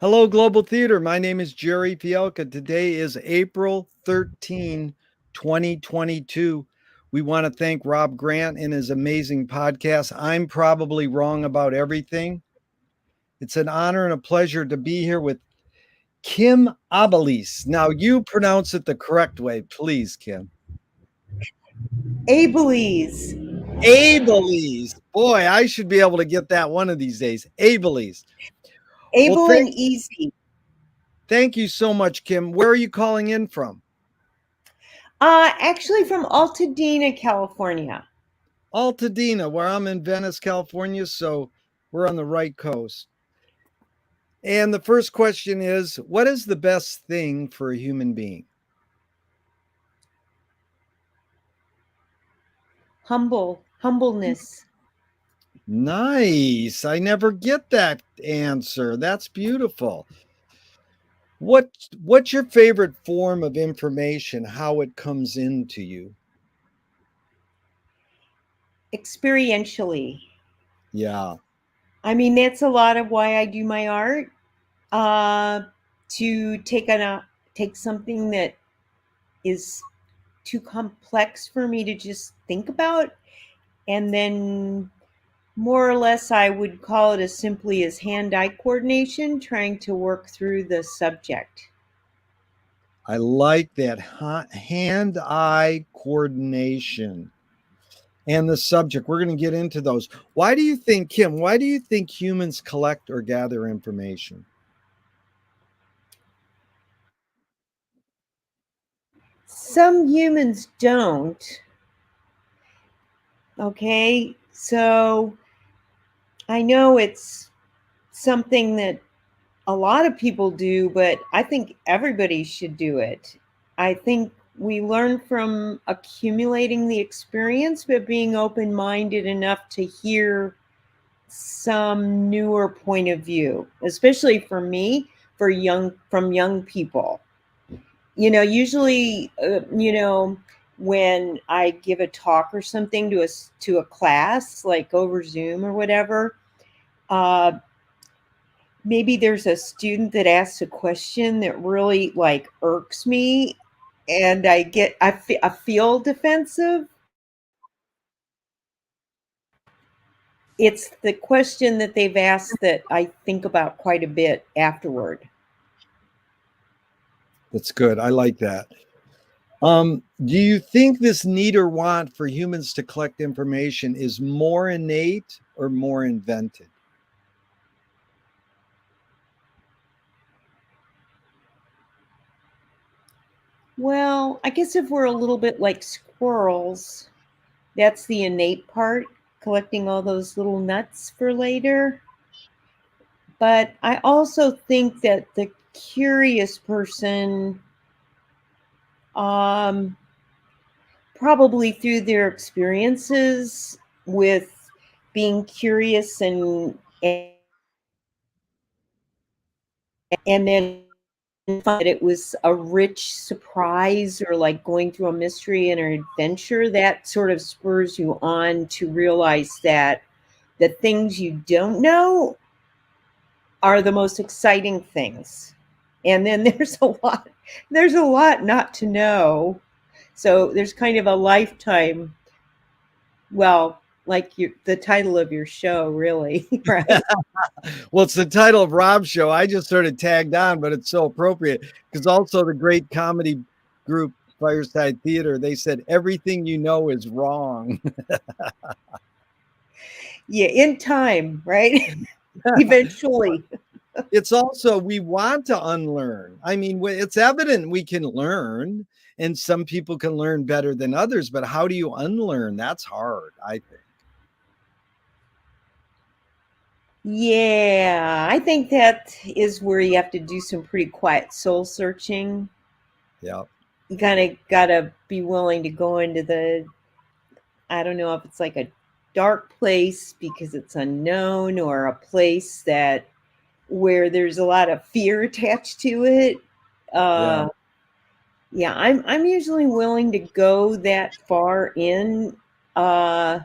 Hello, Global Theater. My name is Jerry Fielka. Today is April 13, 2022. We want to thank Rob Grant and his amazing podcast. I'm probably wrong about everything. It's an honor and a pleasure to be here with Kim Abeles. Now, you pronounce it the correct way, please, Kim. Abeles. Abeles. Boy, I should be able to get that one of these days. Abeles. Well, Able and easy. thank you so much, Kim. Where are you calling in from? Actually from Altadena, California. Altadena, where I'm in Venice, California. So we're on the right coast. And the first question is, what is the best thing for a human being? Humbleness. Nice. I never get that answer. That's beautiful. What's your favorite form of information, how it comes into you? Experientially. Yeah. I mean, that's a lot of why I do my art. Uh, to take something that is too complex for me to just think about, and then more or less I would call it as simply as hand-eye coordination, trying to work through the subject. I like that hand-eye coordination and the subject. We're going to get into those. Why do you think, Kim, why do you think humans collect or gather information? Some humans don't. Okay, so I know it's something that a lot of people do, but I think everybody should do it. I think we learn from accumulating the experience, but being open minded enough to hear some newer point of view, especially for me, from young people. Usually, when I give a talk or something to a class, like over Zoom or whatever, uh, maybe there's a student that asks a question that really like irks me, and I feel defensive. It's the question that they've asked that I think about quite a bit afterward. That's good. I like that. Do you think this need or want for humans to collect information is more innate or more invented? Well, I guess if we're a little bit like squirrels, that's the innate part, collecting all those little nuts for later. But I also think that the curious person, um, probably through their experiences with being curious and then find that it was a rich surprise or like going through a mystery and an adventure, that sort of spurs you on to realize that the things you don't know are the most exciting things. And then there's a lot not to know. So there's kind of a lifetime, well, like the title of your show, really, right? Well, it's the title of Rob's show. I just sort of tagged on, but it's so appropriate because also the great comedy group Fireside Theater, they said everything you know is wrong. Yeah, in time, right? Eventually. It's also we want to unlearn. I mean, it's evident we can learn, and some people can learn better than others, but how do you unlearn? That's hard, I think. Yeah, I think that is where you have to do some pretty quiet soul searching. Yeah. You kind of got to be willing to go into I don't know if it's like a dark place because it's unknown, or a place that where there's a lot of fear attached to it. Yeah. Uh, yeah, I'm usually willing to go that far in, uh,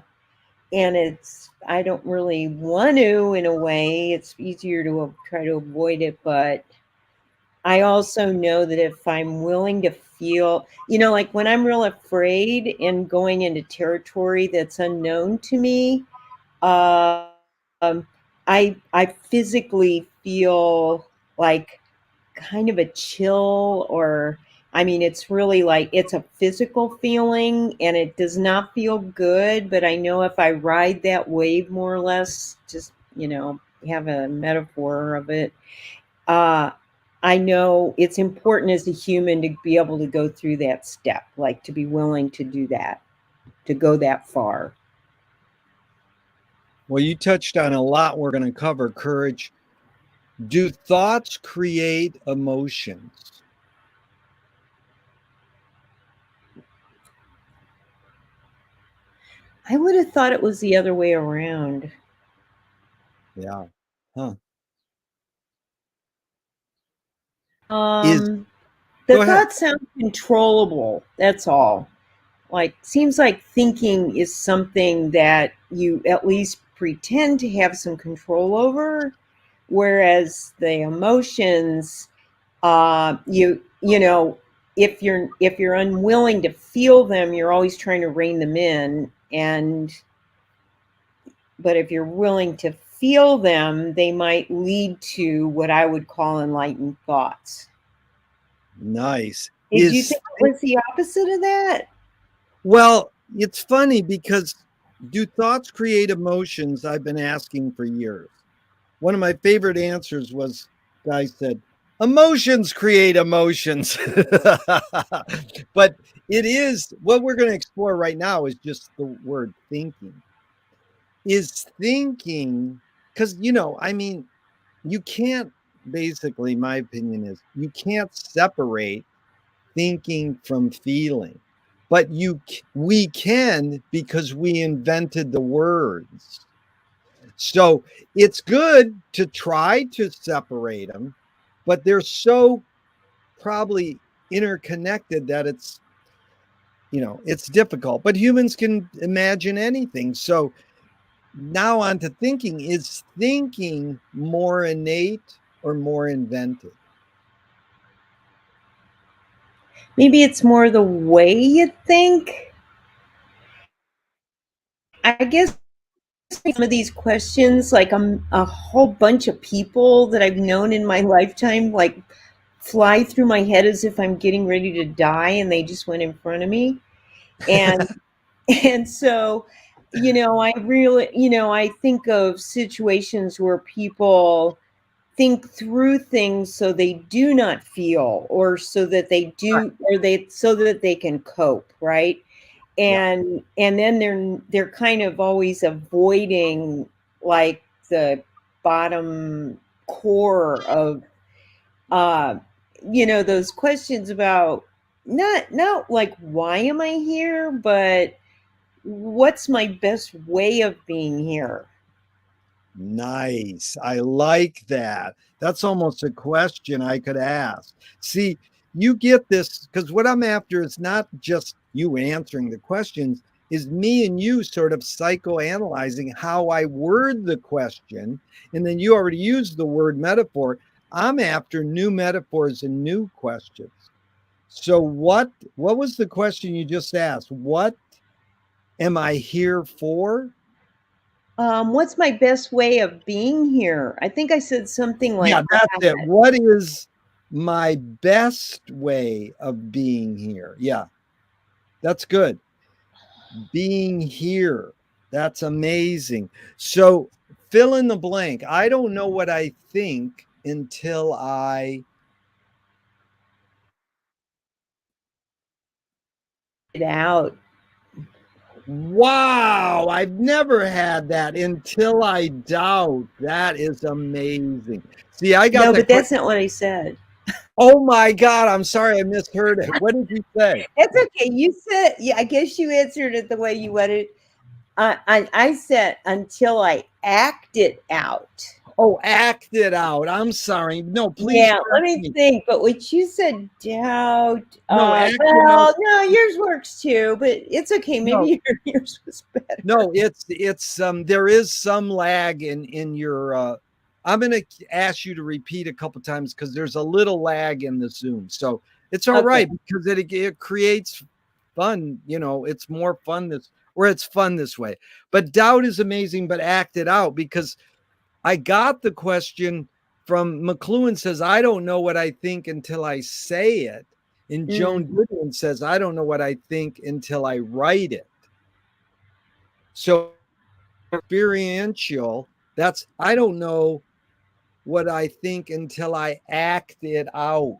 I don't really want to, in a way. It's easier to try to avoid it, but I also know that if I'm willing to feel, like when I'm real afraid and going into territory that's unknown to me, um, I physically feel like kind of a chill, or I mean, it's really like it's a physical feeling and it does not feel good, but I know if I ride that wave more or less, just, have a metaphor of it, uh, I know it's important as a human to be able to go through that step, like to be willing to do that, to go that far. Well, you touched on a lot we're going to cover. Courage. Do thoughts create emotions? I would have thought it was the other way around. Yeah. Huh. Is Um, the Go ahead. thoughts sound controllable. That's all. Like, seems like thinking is something that you at least pretend to have some control over, whereas the emotions, you know, if you're unwilling to feel them, you're always trying to rein them in, and but if you're willing to feel them, they might lead to what I would call enlightened thoughts. Nice. Did you think it was the opposite of that? Well, it's funny because do thoughts create emotions? I've been asking for years. One of my favorite answers was, guy said, emotions create emotions. But it is what we're going to explore right now is just the word thinking. Is thinking, because, I mean, you can't basically, my opinion is, you can't separate thinking from feeling, but we can because we invented the words. So it's good to try to separate them, but they're so probably interconnected that it's difficult, but humans can imagine anything. So now on to thinking. Is thinking more innate or more invented? Maybe it's more the way you think. I guess some of these questions, like a whole bunch of people that I've known in my lifetime, like fly through my head as if I'm getting ready to die and they just went in front of me. And and so, I really, I think of situations where people think through things so they do not feel, or so that they do, or they so that they can cope, right? Yeah. And then they're kind of always avoiding, like, the bottom core of, uh those questions about, not like why am I here, but what's my best way of being here. Nice. I like that. That's almost a question I could ask. See, you get this because what I'm after is not just you answering the questions, is me and you sort of psychoanalyzing how I word the question. And then you already used the word metaphor. I'm after new metaphors and new questions. So what was the question you just asked? What am I here for? What's my best way of being here? I think I said something Yeah, like that's it. that. What is my best way of being here? Yeah, that's good. Being here. That's amazing. So fill in the blank. I don't know what I think until It out. wow, I've never had that until I doubt. That is amazing. See, I got No, that but question. that's not what I said. Oh my God, I'm sorry I misheard it. What did you say? That's okay. You said, yeah, I guess you answered it the way you wanted. I said until I act it out. Oh, act it out. I'm sorry. No, please Yeah, let correct me me. think. But what you said, doubt. No, act it out. Well, no, yours works too, but it's okay. No, Maybe yours was better. no, it's there is some lag in your I'm going to ask you to repeat a couple times because there's a little lag in the Zoom. So it's all Okay. right because it creates fun, it's more fun it's fun this way. But doubt is amazing, but act it out because I got the question from McLuhan says, I don't know what I think until I say it. And Joan Mm. Goodwin says, I don't know what I think until I write it. So experiential, that's, I don't know what I think until I act it out.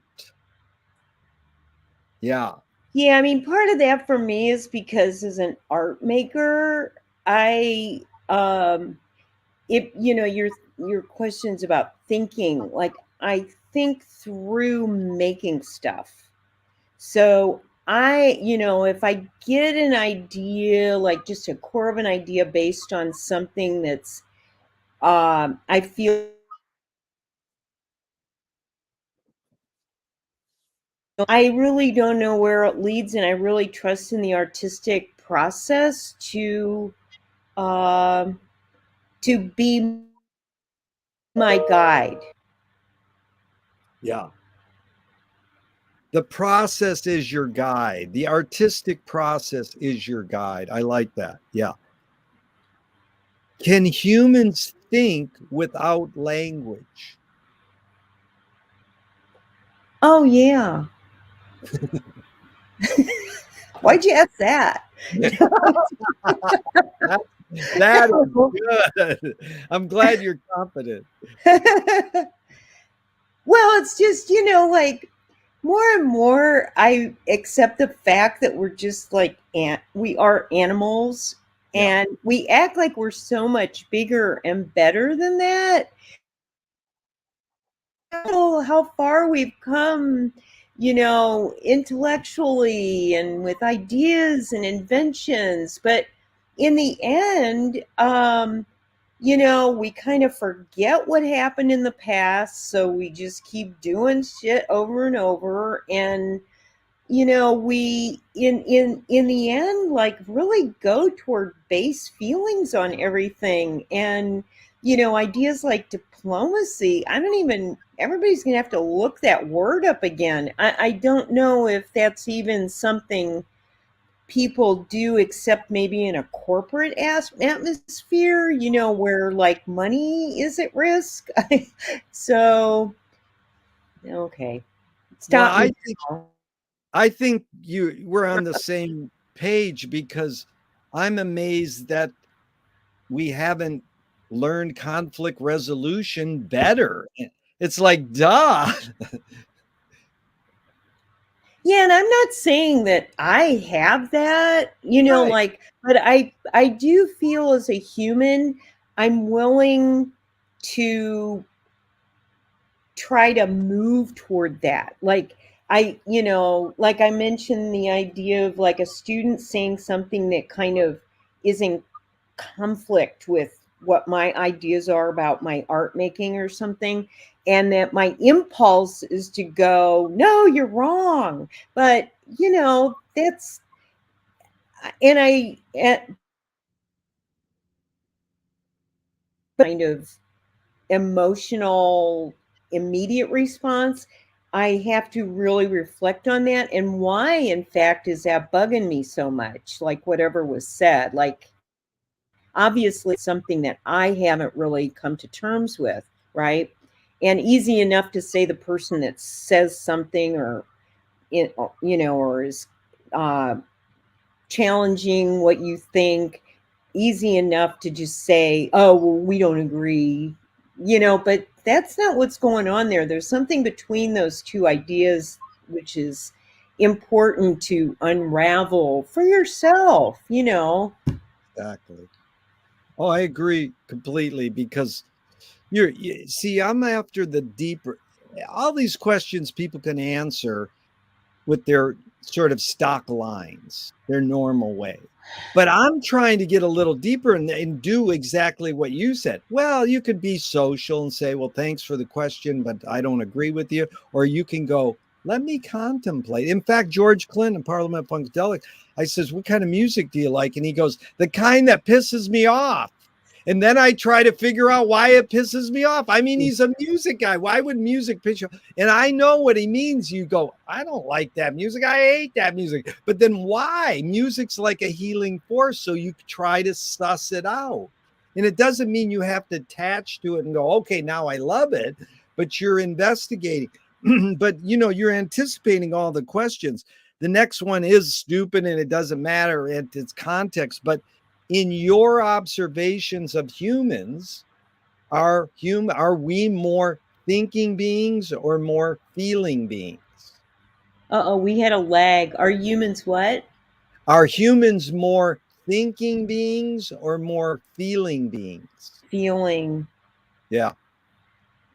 Yeah. Yeah, I mean, part of that for me is because as an art maker, I if your questions about thinking, like I think through making stuff. So if I get an idea, like just a core of an idea based on something that's I feel I really don't know where it leads, and I really trust in the artistic process um to be my guide. Yeah. The process is your guide. The artistic process is your guide. I like that. Yeah. Can humans think without language? Oh yeah. Why'd you ask that? that, that is good. I'm glad you're confident. Well, it's just, like more and more I accept the fact that we're just like we are animals, Yeah. and we act like we're so much bigger and better than that. Oh, how far we've come, intellectually and with ideas and inventions. But in the end, we kind of forget what happened in the past. So we just keep doing shit over and over. And we in the end like really go toward base feelings on everything. And ideas like diplomacy, I don't even everybody's gonna have to look that word up again. I don't know if that's even something people do, except maybe in a corporate atmosphere, where like money is at risk. So okay, Well, stop me. I think we're on the same page because I'm amazed that we haven't learned conflict resolution better. It's like, duh. Yeah, and I'm not saying that I have that, Right. like, but I do feel as a human, I'm willing to try to move toward that. Like like I mentioned the idea of like a student saying something that kind of is in conflict with what my ideas are about my art making or something, and that my impulse is to go, no, you're wrong. But that's and I kind of emotional immediate response. I have to really reflect on that, and why in fact is that bugging me so much, like whatever was said. Like obviously it's something that I haven't really come to terms with, right? And easy enough to say the person that says something or or is uh, challenging what you think, easy enough to just say, oh well, we don't agree, but that's not what's going on there. There's something between those two ideas which is important to unravel for yourself. Exactly. Oh, I agree completely because see, I'm after the deeper, all these questions people can answer with their sort of stock lines, their normal way. But I'm trying to get a little deeper and do exactly what you said. Well, you could be social and say, well, thanks for the question, but I don't agree with you. Or you can go, let me contemplate. In fact, George Clinton, Parliament Funkadelic, I says, what kind of music do you like? And he goes, the kind that pisses me off. And then I try to figure out why it pisses me off. I mean, he's a music guy. Why would music piss you off? And I know what he means. You go, I don't like that music. I hate that music. But then why? Music's like a healing force. So you try to suss it out. And it doesn't mean you have to attach to it and go, okay, now I love it. But you're investigating. But you're anticipating all the questions. The next one is stupid and it doesn't matter at its context. But in your observations of humans, are we more thinking beings or more feeling beings? We had a lag. Are humans what? Are humans more thinking beings or more feeling beings? Feeling. Yeah.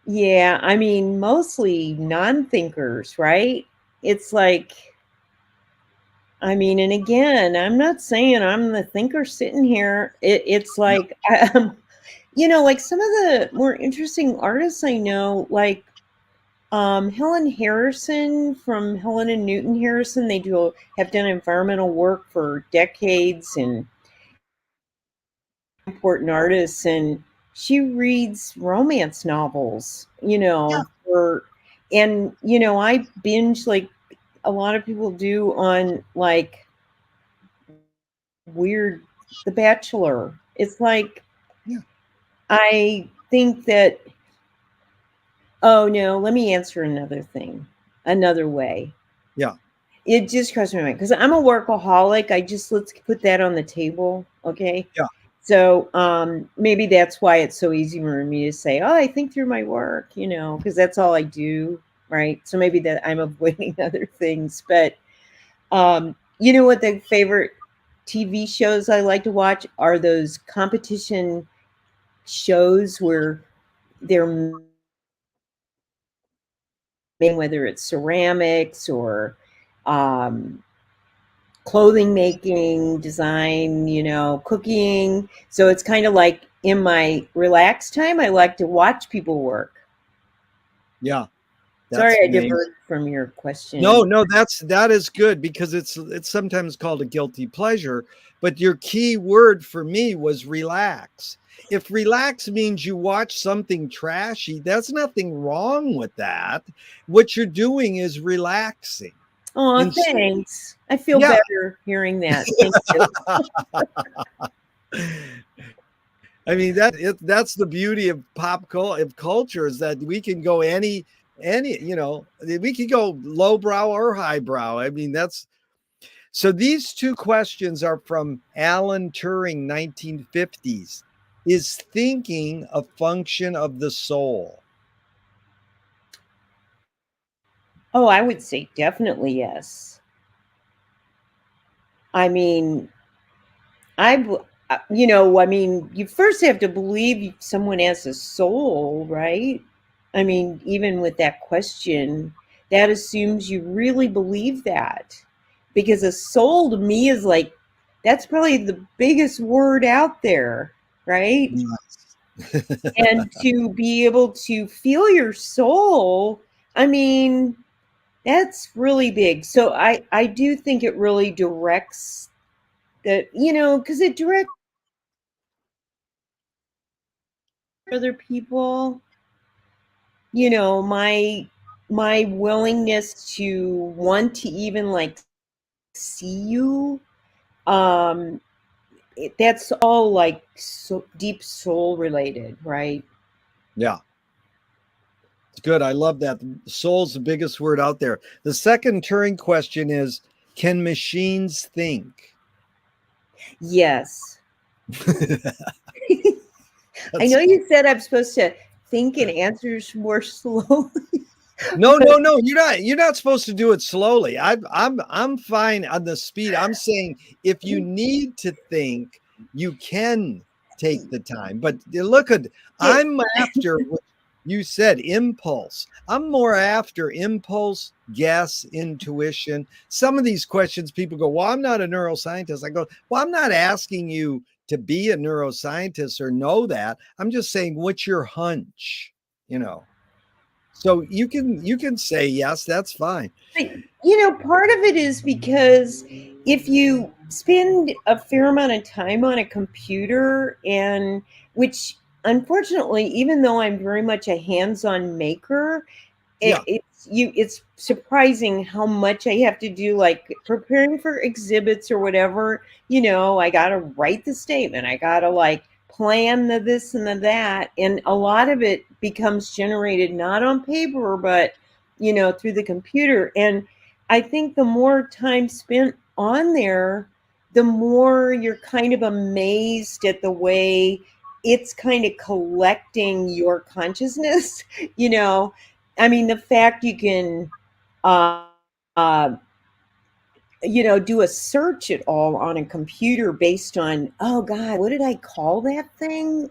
Yeah, I mean, mostly non-thinkers, right? It's like, I mean, and again, I'm not saying I'm the thinker sitting here. It's like, like some of the more interesting artists I know, like Helen Harrison from Helen and Newton Harrison. They have done environmental work for decades and important artists, and she reads romance novels, Yeah. and I binge like a lot of people do on like weird The Bachelor. It's like Yeah. I think that, oh no, let me answer another way. Yeah. It just crossed my mind because I'm a workaholic. Let's put that on the table, okay? Yeah. So maybe that's why it's so easy for me to say, oh, I think through my work, because that's all I do, right? So maybe that I'm avoiding other things. But you know what the favorite TV shows I like to watch are those competition shows where they're whether it's ceramics or um, clothing making, design, cooking. So it's kind of like in my relaxed time, I like to watch people work. Yeah. Sorry, That's I amazing. diverted from your question. No, that is good because it's sometimes called a guilty pleasure, but your key word for me was relax. If relax means you watch something trashy, there's nothing wrong with that. What you're doing is relaxing. Oh, And thanks. I feel yeah. better hearing that. Thank you. I mean that's the beauty of culture is that we can go we can go lowbrow or highbrow. I mean that's so these two questions are from Alan Turing, 1950s. Is thinking a function of the soul? Oh, I would say definitely yes. I mean, I mean, you first have to believe someone has a soul, right? I mean, even with that question, that assumes you really believe that. Because a soul to me is like, that's probably the biggest word out there, right? Yes. And to be able to feel your soul, I mean, that's really big. So I do think it really directs that, because it directs other people, my willingness to want to even like see you, um that's all like so deep soul related, right? Yeah, it's good. I love that. Soul's the biggest word out there. The second Turing question is, can machines think? Yes. I That's know you said I'm supposed to think and answer more slowly. no. You're not supposed to do it slowly. I'm fine on the speed. I'm saying if you need to think, you can take the time. But look at Okay. I'm after. You said impulse. I'm more after impulse, guess, intuition. Some of these questions people go, well, I'm not a neuroscientist. I go, well, I'm not asking you to be a neuroscientist or know that. I'm just saying, what's your hunch? You know. So you can say yes, that's fine. But, part of it is because if you spend a fair amount of time on a computer, and which unfortunately, even though I'm very much a hands-on maker, Yeah. it's surprising how much I have to do, like preparing for exhibits or whatever. I got to write the statement, I got to like plan the this and the that, and a lot of it becomes generated not on paper but through the computer. And I think the more time spent on there, the more you're kind of amazed at the way it's kind of collecting your consciousness. you know I mean, the fact you can, uh, uh, do a search at all on a computer based on, oh God, what did I call that thing?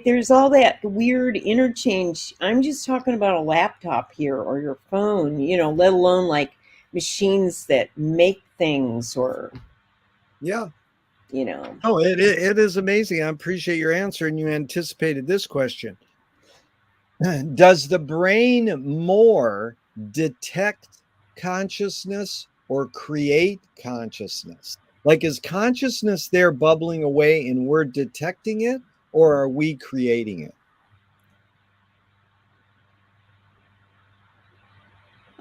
There's all that weird interchange. I'm just talking about a laptop here or your phone, let alone like machines that make things or, Yeah. you know. Oh, it is amazing. I appreciate your answer, and you anticipated this question. Does the brain more detect consciousness or create consciousness? Like, is consciousness there bubbling away and we're detecting it, or are we creating it?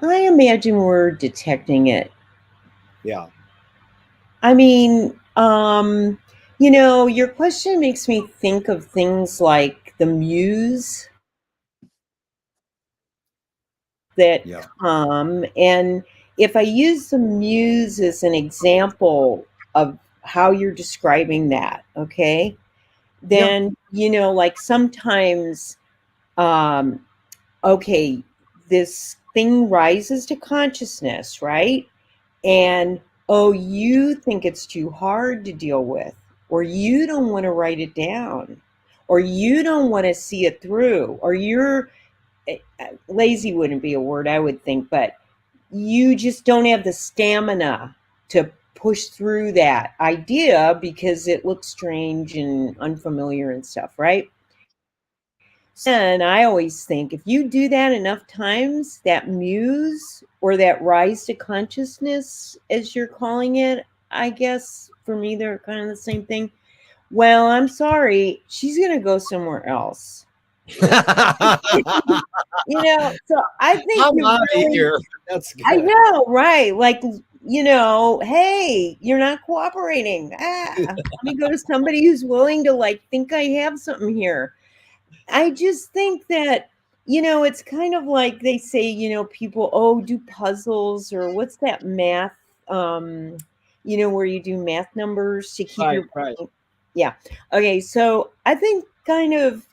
I imagine we're detecting it. Yeah. I mean, your question makes me think of things like the muse that Yeah. come. And if I use the muse as an example of how you're describing that, okay, Yeah. then, like sometimes, um, okay, this thing rises to consciousness, right? And oh, you think it's too hard to deal with, or you don't want to write it down, or you don't want to see it through, or you're lazy wouldn't be a word I would think, but you just don't have the stamina to push through that idea because it looks strange and unfamiliar and stuff, right? And I always think if you do that enough times, that muse or that rise to consciousness, as you're calling it, I guess for me, they're kind of the same thing. Well, I'm sorry, she's going to go somewhere else. So I think I'm you out of really, here. That's I good. know, right? Like, hey, you're not cooperating. Let me go to somebody who's willing to like think I have something here. I just think that, it's kind of like they say, people, oh, do puzzles or what's that math, um, where you do math numbers to keep Right, your right. brain. Yeah. Okay. So I think kind of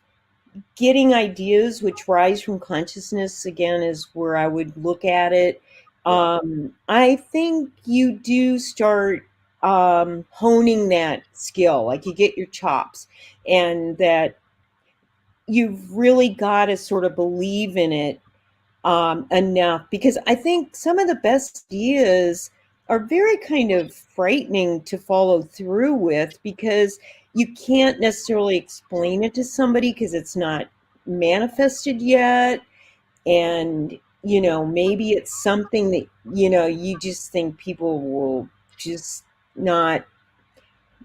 getting ideas which rise from consciousness again is where I would look at it. Yeah. I think you do start honing that skill, like you get your chops, and that you've really got to sort of believe in it enough, because I think some of the best ideas are very kind of frightening to follow through with, because you can't necessarily explain it to somebody because it's not manifested yet. And maybe it's something that you just think people will just not,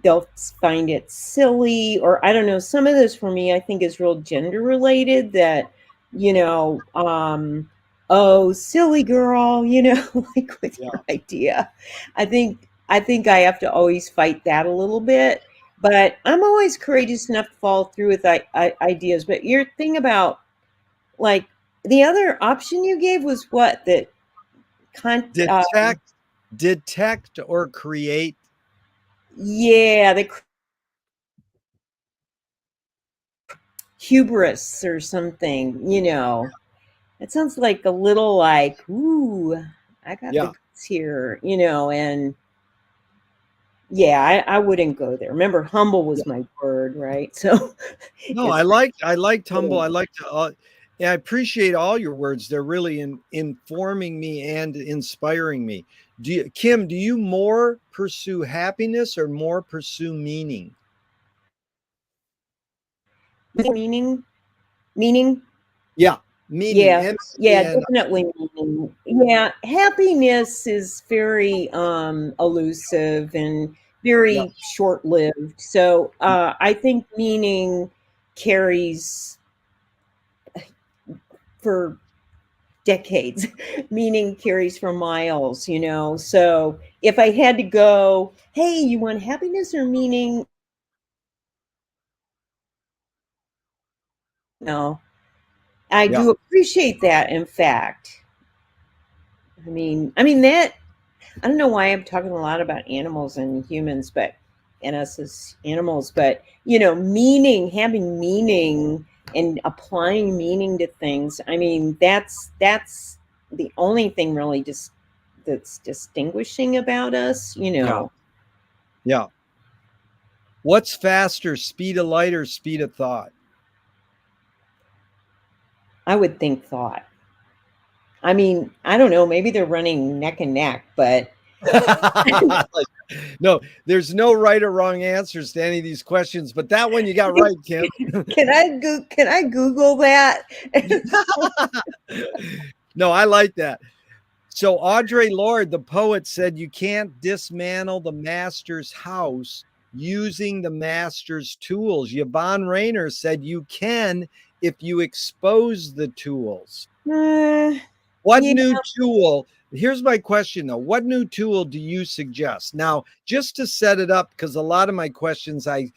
they'll find it silly, or I don't know. Some of this for me I think is real gender related, that you know oh, silly girl, like with Yeah. your idea. I think I have to always fight that a little bit, but I'm always courageous enough to follow through with ideas. But your thing about, like, the other option you gave was what, that con Detect or create. yeah, the hubris or something. It sounds like a little like, ooh, I got the Yeah. goods here, and Yeah, I wouldn't go there. Remember, humble was my word, right? So No, it's I liked humble. I liked yeah, I appreciate all your words. They're really informing me and inspiring me. Kim, do you more pursue happiness or more pursue meaning? meaning, meaning. Yeah, meaning. Yeah, yeah, M-A-N. definitely meaning. Yeah, happiness is very elusive and Yeah, very short-lived. So I think meaning carries for decades. Meaning carries for miles, you know. So if I had to go, hey, you want happiness or meaning? No, I yeah. do appreciate that. In fact, I mean that I don't know why I'm talking a lot about animals and humans, but and us as animals, but you know, meaning, having meaning and applying meaning to things. I mean, that's the only thing really just that's distinguishing about us, you Yeah. know. Yeah. What's faster, speed of light or speed of thought? I would think thought. I mean, I don't know, maybe they're running neck and neck, but No, there's no right or wrong answers to any of these questions, but that one you got right, Kim. can I Google that? No, I like that. So Audre Lorde, the poet, said you can't dismantle the master's house using the master's tools. Yvonne Rainer said you can if you expose the tools. uh, What yeah. new tool? Here's my question though. What new tool do you suggest? Now, just to set it up, because a lot of my questions I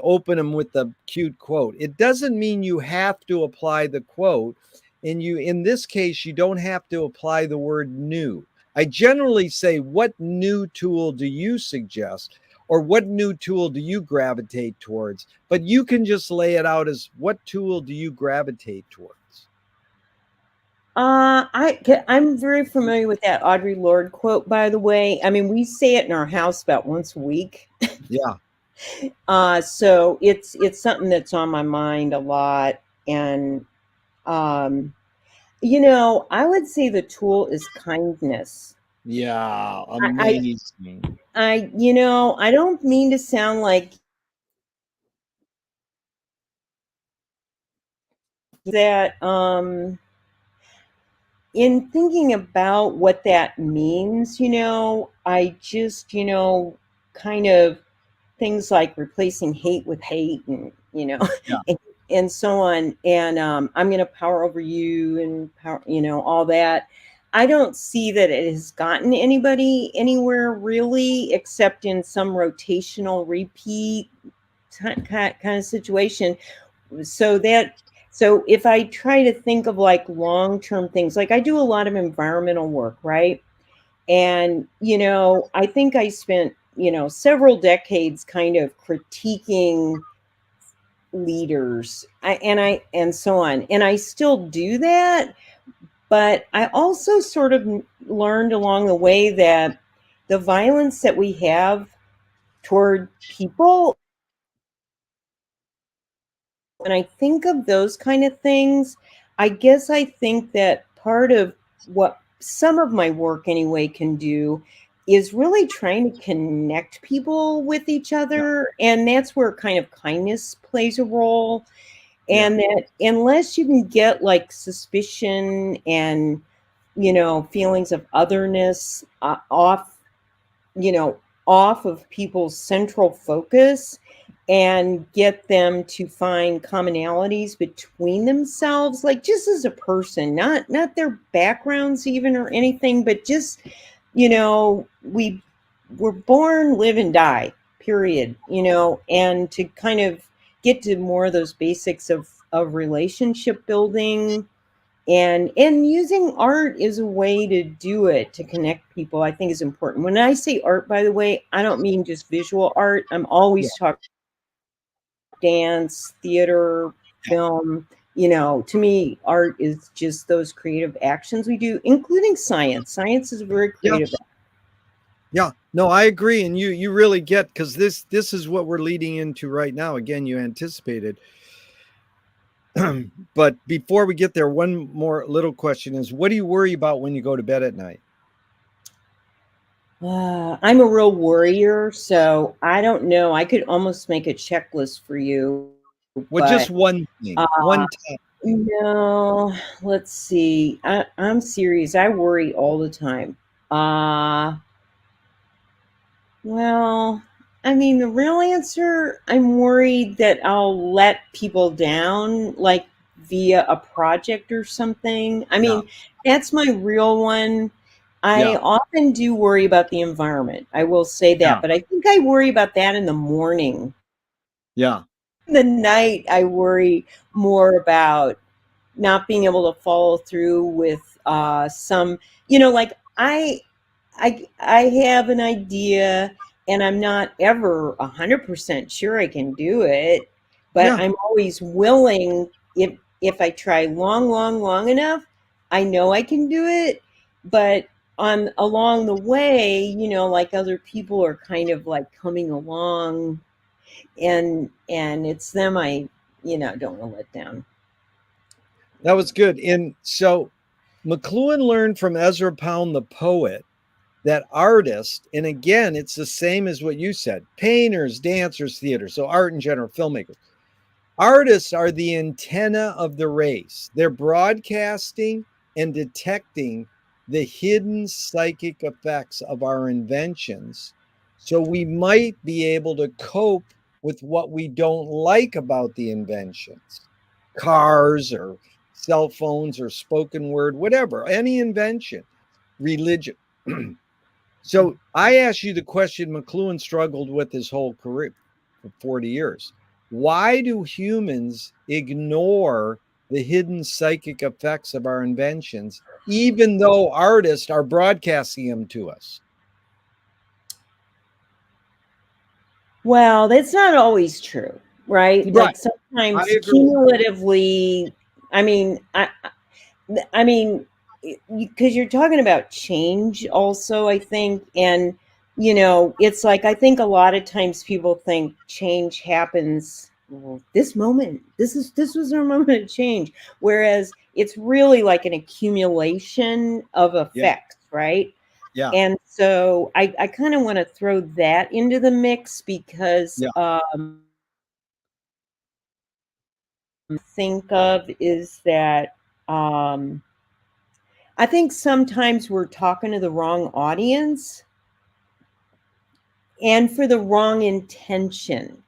open them with the cute quote. It doesn't mean you have to apply the quote. And you in this case, you don't have to apply the word new. I generally say, what new tool do you suggest? Or what new tool do you gravitate towards? But you can just lay it out as what tool do you gravitate towards? I'm very familiar with that Audre Lorde quote, by the way. I mean, we say it in our house about once a week. Yeah. So it's something that's on my mind a lot. And um, you know, I would say the tool is kindness. Yeah, I, amazing. you know, I don't mean to sound like that. In thinking about what that means, you know, I just, you know, kind of things like replacing hate with hate and you know Yeah, and, and so on and I'm going to power over you and power, you know, all that. I don't see that it has gotten anybody anywhere really except in some rotational repeat kind of situation. So that so if I try to think of like long-term things, like I do a lot of environmental work, right? And, you know, I think I spent, you know, several decades kind of critiquing leaders and so on. And I still do that. But I also sort of learned along the way that the violence that we have toward people, when I think of those kind of things, I guess I think that part of what some of my work anyway can do is really trying to connect people with each yeah, other. And that's where kind of kindness plays a role. yeah, And that unless you can get like suspicion and, you know, feelings of otherness off, you know, off of people's central focus and get them to find commonalities between themselves, like just as a person, not their backgrounds even or anything, but just, you know, we were born, live and die, period, you know, and to kind of get to more of those basics of relationship building and using art is a way to do it, to connect people, I think is important. When I say art, by the way, I don't mean just visual art. I'm yeah, always talking dance, theater, yeah. film. You know, to me, art is just those creative actions we do, including science. Science is very Yeah. creative. Yeah, no, I agree, and you really get, because this is what we're leading into right now. Again, you anticipated. But before we get there, one more little question is, what do you worry about when you go to bed at night? I'm a real worrier, so I don't know. I could almost make a checklist for you, Well, but just one thing, uh, one time. no, let's see. I'm serious. I worry all the time. Uh, well, I mean, the real answer, I'm worried that I'll let people down, like via a project or something. I Yeah, mean, that's my real one. I yeah, often do worry about the environment. I will say yeah, that, but I think I worry about that in the morning. yeah, The night, I worry more about not being able to follow through with some, like I have an idea and I'm not ever 100% sure I can do it, but yeah. I'm always willing. If I try long enough, I know I can do it. But on along the way, like other people are kind of like coming along, and it's them I don't want to let down. That was good. And so McLuhan learned from Ezra Pound, the poet, that artists, and again, it's the same as what you said, painters, dancers, theater, so art in general, filmmakers. Artists are the antenna of the race. They're broadcasting and detecting the hidden psychic effects of our inventions. So we might be able to cope with what we don't like about the inventions, cars or cell phones or spoken word, whatever, any invention, religion. So I asked you the question McLuhan struggled with his whole career for 40 years. Why do humans ignore the hidden psychic effects of our inventions, even though artists are broadcasting them to us? Well, that's not always true, right? Right. Like I sometimes agree. cumulatively, I mean, I mean, because you're talking about change also, I think, and it's like I think a lot of times people think change happens, "Well, this moment. This was our moment of change," whereas it's really like an accumulation of Yeah. effects, right? Yeah. And so I kind of want to throw that into the mix because Yeah. think of is that um, I think sometimes we're talking to the wrong audience and for the wrong intention.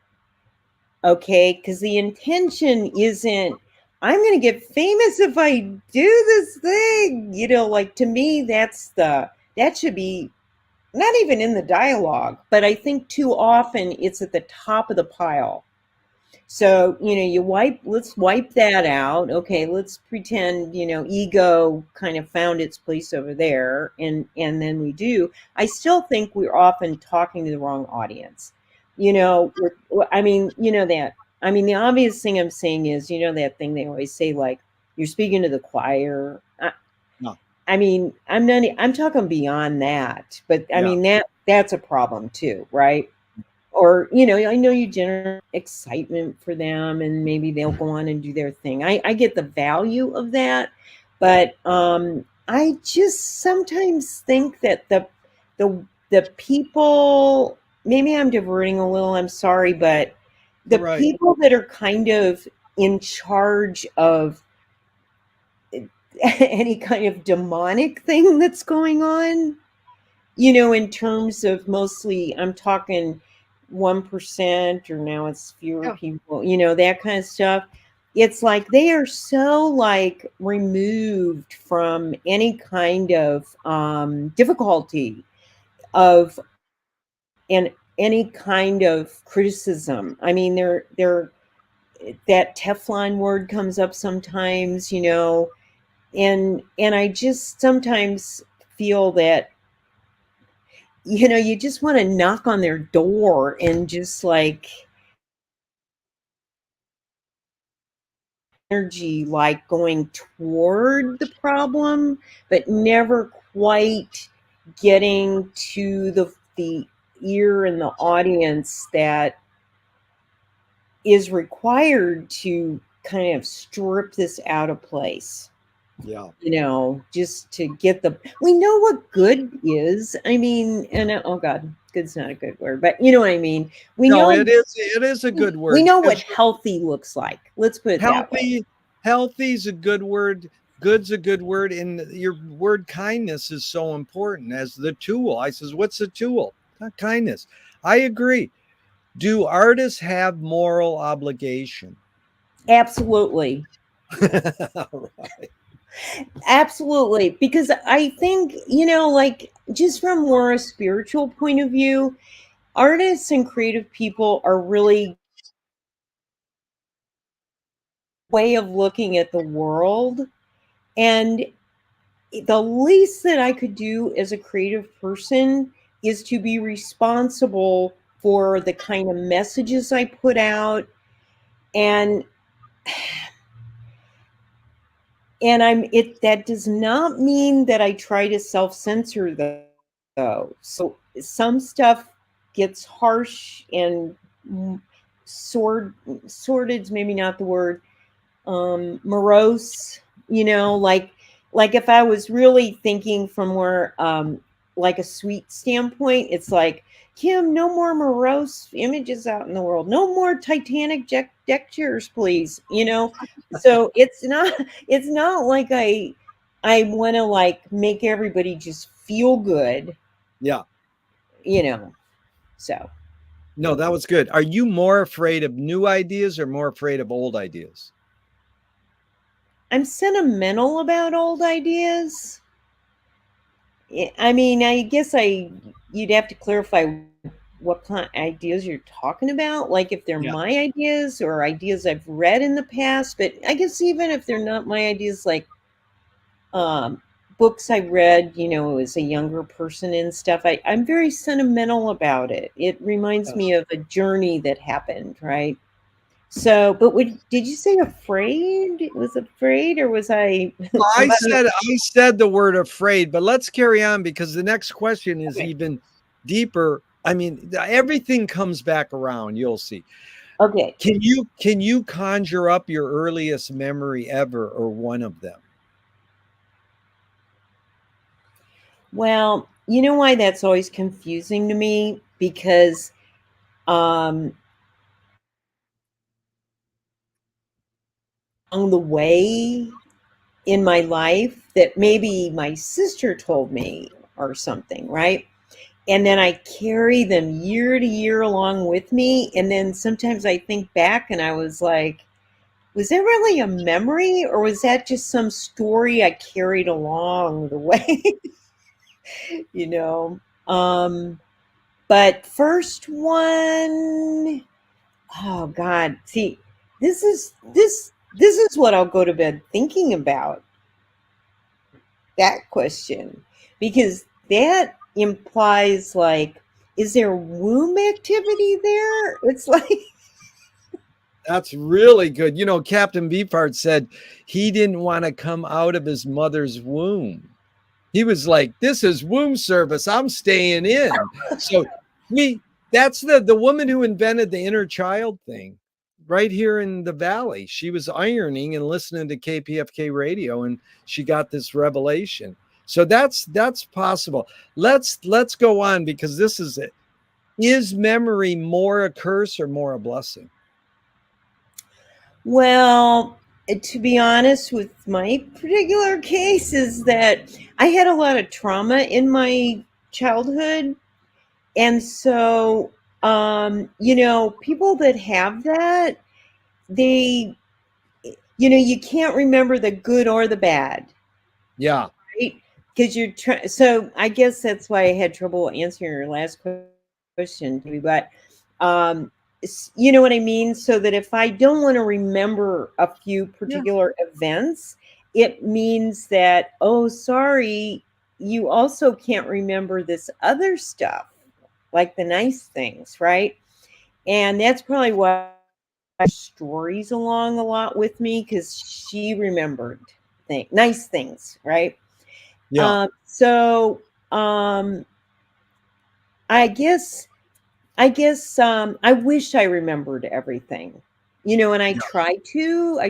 Okay, because the intention isn't I'm going to get famous if I do this thing. Like to me, that should be not even in the dialogue, but I think too often it's at the top of the pile. So, let's wipe that out. Okay, let's pretend, ego kind of found its place over there, and then we do. I still think we're often talking to the wrong audience. I mean, that. I mean, the obvious thing I'm saying is, that thing they always say, like, you're speaking to the choir. No. I mean, I'm talking beyond that, but I Yeah. mean that's a problem too, right? Or I know you generate excitement for them and maybe they'll go on and do their thing. I get the value of that, but I just sometimes think that the people, maybe I'm diverting a little, I'm sorry, but All the right. people that are kind of in charge of any kind of demonic thing that's going on, in terms of mostly, I'm talking 1%, or now it's fewer Yeah. people, that kind of stuff. It's like they are so like removed from any kind of difficulty of and any kind of criticism. I mean, they're that Teflon word comes up sometimes, and I just sometimes feel that you just want to knock on their door and just like energy, like going toward the problem, but never quite. getting to the ear and the audience that is required to kind of strip this out of place. Yeah. Just to get we know what good is. I mean, and oh God, good's not a good word, but you know what I mean. We No, know it is a good we word know what because healthy looks like. Let's put it that way. healthy's a good word. Good's a good word. And your word kindness is so important as the tool. I says, what's the tool? Kindness. I agree. Do artists have moral obligation? Absolutely. All right. Absolutely. Because I think, like just from more a spiritual point of view, artists and creative people are really way of looking at the world. And the least that I could do as a creative person is to be responsible for the kind of messages I put out. And that does not mean that I try to self-censor though. So some stuff gets harsh and sordid's maybe not the word, morose, like if I was really thinking from more like a sweet standpoint, it's like, Kim, no more morose images out in the world, no more Titanic deck chairs, please. So it's not like I want to like make everybody just feel good, Yeah. you know so No, that was good. Are you more afraid of new ideas or more afraid of old ideas? I'm sentimental about old ideas. I mean, I guess you'd have to clarify what kind of ideas you're talking about, like if they're Yeah. my ideas or ideas I've read in the past. But I guess even if they're not my ideas, like um, books I read, as a younger person and stuff, I'm very sentimental about it. It reminds me of a journey that happened, right? So, but did you say afraid? Was afraid, or was I? I About said I said the word afraid, but let's carry on because the next question is okay. even deeper. I mean, everything comes back around, you'll see. Okay. Can you conjure up your earliest memory ever or one of them? Well, you know why that's always confusing to me? Because um, along the way in my life, that maybe my sister told me or something, right? And then I carry them year to year along with me. And then sometimes I think back and I was like, was that really a memory or was that just some story I carried along the way? you know? Um, but first one, oh God. See, this is what I'll go to bed thinking about, that question. Because that implies like, is there womb activity there? It's like That's really good. Captain Beefheart said he didn't want to come out of his mother's womb. He was like, "This is womb service. I'm staying in." So we that's the woman who invented the inner child thing right here in the valley. She was ironing and listening to KPFK radio and she got this revelation. So that's possible. Let's go on because this is it. Is memory more a curse or more a blessing? well, to be honest, with my particular case, is that I had a lot of trauma in my childhood. And so, people that have that, they, you can't remember the good or the bad, Yeah. right? Because you're trying. So I guess that's why I had trouble answering your last question, Toby. But you know what I mean. So that if I don't want to remember a few Yeah. particular events, it means that, oh, sorry, you also can't remember this other stuff, like the nice things, right? And that's probably why stories along a lot with me, because she remembered nice things, right? Yeah. So um, I guess I wish I remembered everything. And Yeah. I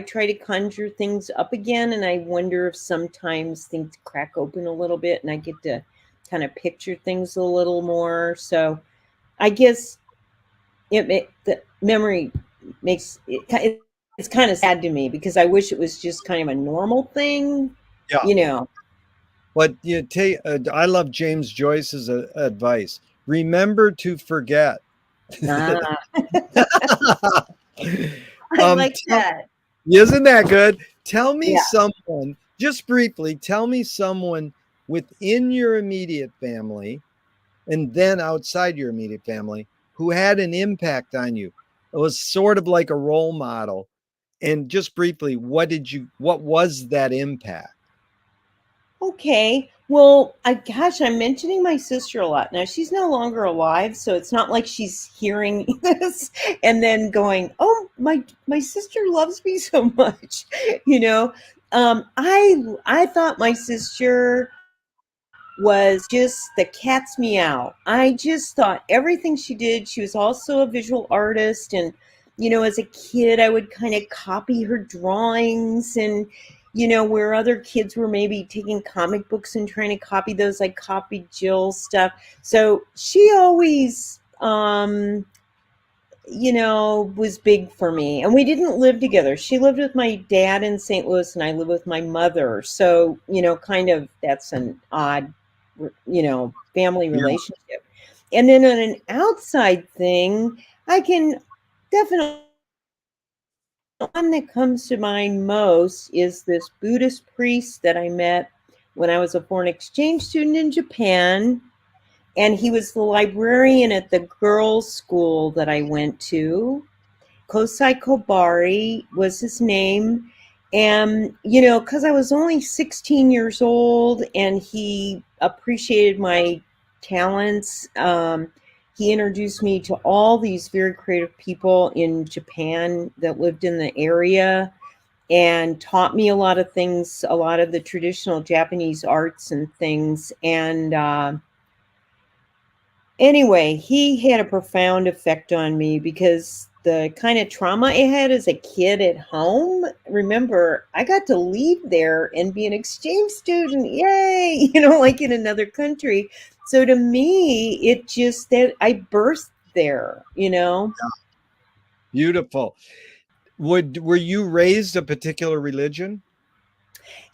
try to conjure things up again, and I wonder if sometimes things crack open a little bit and I get to kind of picture things a little more. So I guess the memory makes it's kind of sad to me because I wish it was just kind of a normal thing, Yeah. you know. But you take, I love James Joyce's advice. Remember to forget. Ah, I um, like that. isn't that good? Tell me Yeah. someone, just briefly, tell me someone within your immediate family and then outside your immediate family who had an impact on you. It was sort of like a role model. And just briefly, what was that impact? Okay. Well, gosh, I'm mentioning my sister a lot. Now, she's no longer alive, so it's not like she's hearing this and then going, "Oh, my sister loves me so much." You know, I thought my sister was just the cat's meow. I just thought everything she did, she was also a visual artist. And, as a kid, I would kind of copy her drawings. And, where other kids were maybe taking comic books and trying to copy those, I copied Jill's stuff. So she always, was big for me. And we didn't live together. She lived with my dad in St. Louis and I lived with my mother. So, kind of that's an odd, family Yeah. relationship. And then on an outside thing, I can definitely, one that comes to mind most is this Buddhist priest that I met when I was a foreign exchange student in Japan, and he was the librarian at the girls' school that I went to. Kosai Kobari was his name. And, because I was only 16 years old and he appreciated my talents, he introduced me to all these very creative people in Japan that lived in the area and taught me a lot of things, a lot of the traditional Japanese arts and things. And, anyway, he had a profound effect on me because the kind of trauma I had as a kid at home, remember, I got to leave there and be an exchange student. Yay! Like in another country. So to me, it just that I birthed there. Beautiful. Were you raised a particular religion?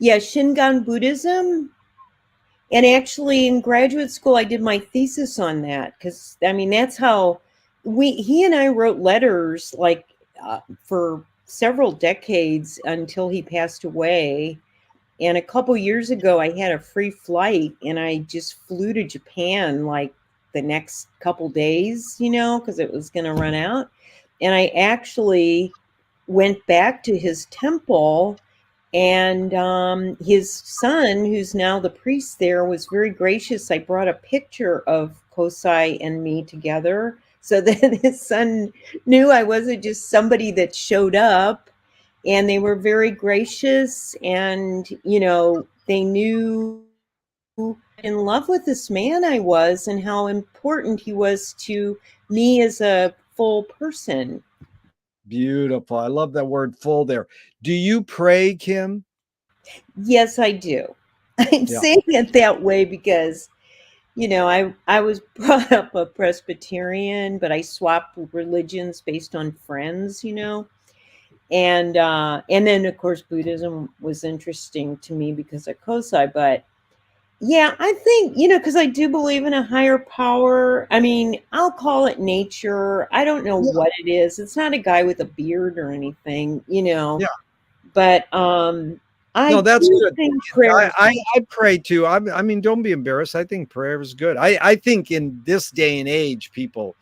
Yeah, Shingon Buddhism. And actually, in graduate school, I did my thesis on that because I mean that's how he and I wrote letters like for several decades until he passed away. And a couple years ago, I had a free flight and I just flew to Japan like the next couple days, because it was going to run out. And I actually went back to his temple, and his son, who's now the priest there, was very gracious. I brought a picture of Kosai and me together so that his son knew I wasn't just somebody that showed up. And they were very gracious, and they knew in love with this man I was and how important he was to me as a full person. Beautiful. I love that word full there. Do you pray, Kim? Yes, I do. I'm Yeah. saying it that way because I was brought up a Presbyterian, but I swapped religions based on friends. And then of course Buddhism was interesting to me because of Kosai. But yeah, I think, because I do believe in a higher power. I mean, I'll call it nature. I don't know Yeah. what it is. It's not a guy with a beard or anything. Yeah. But I No, that's do good. think prayer is I pray too. I mean, don't be embarrassed. I think prayer is good. I think in this day and age, people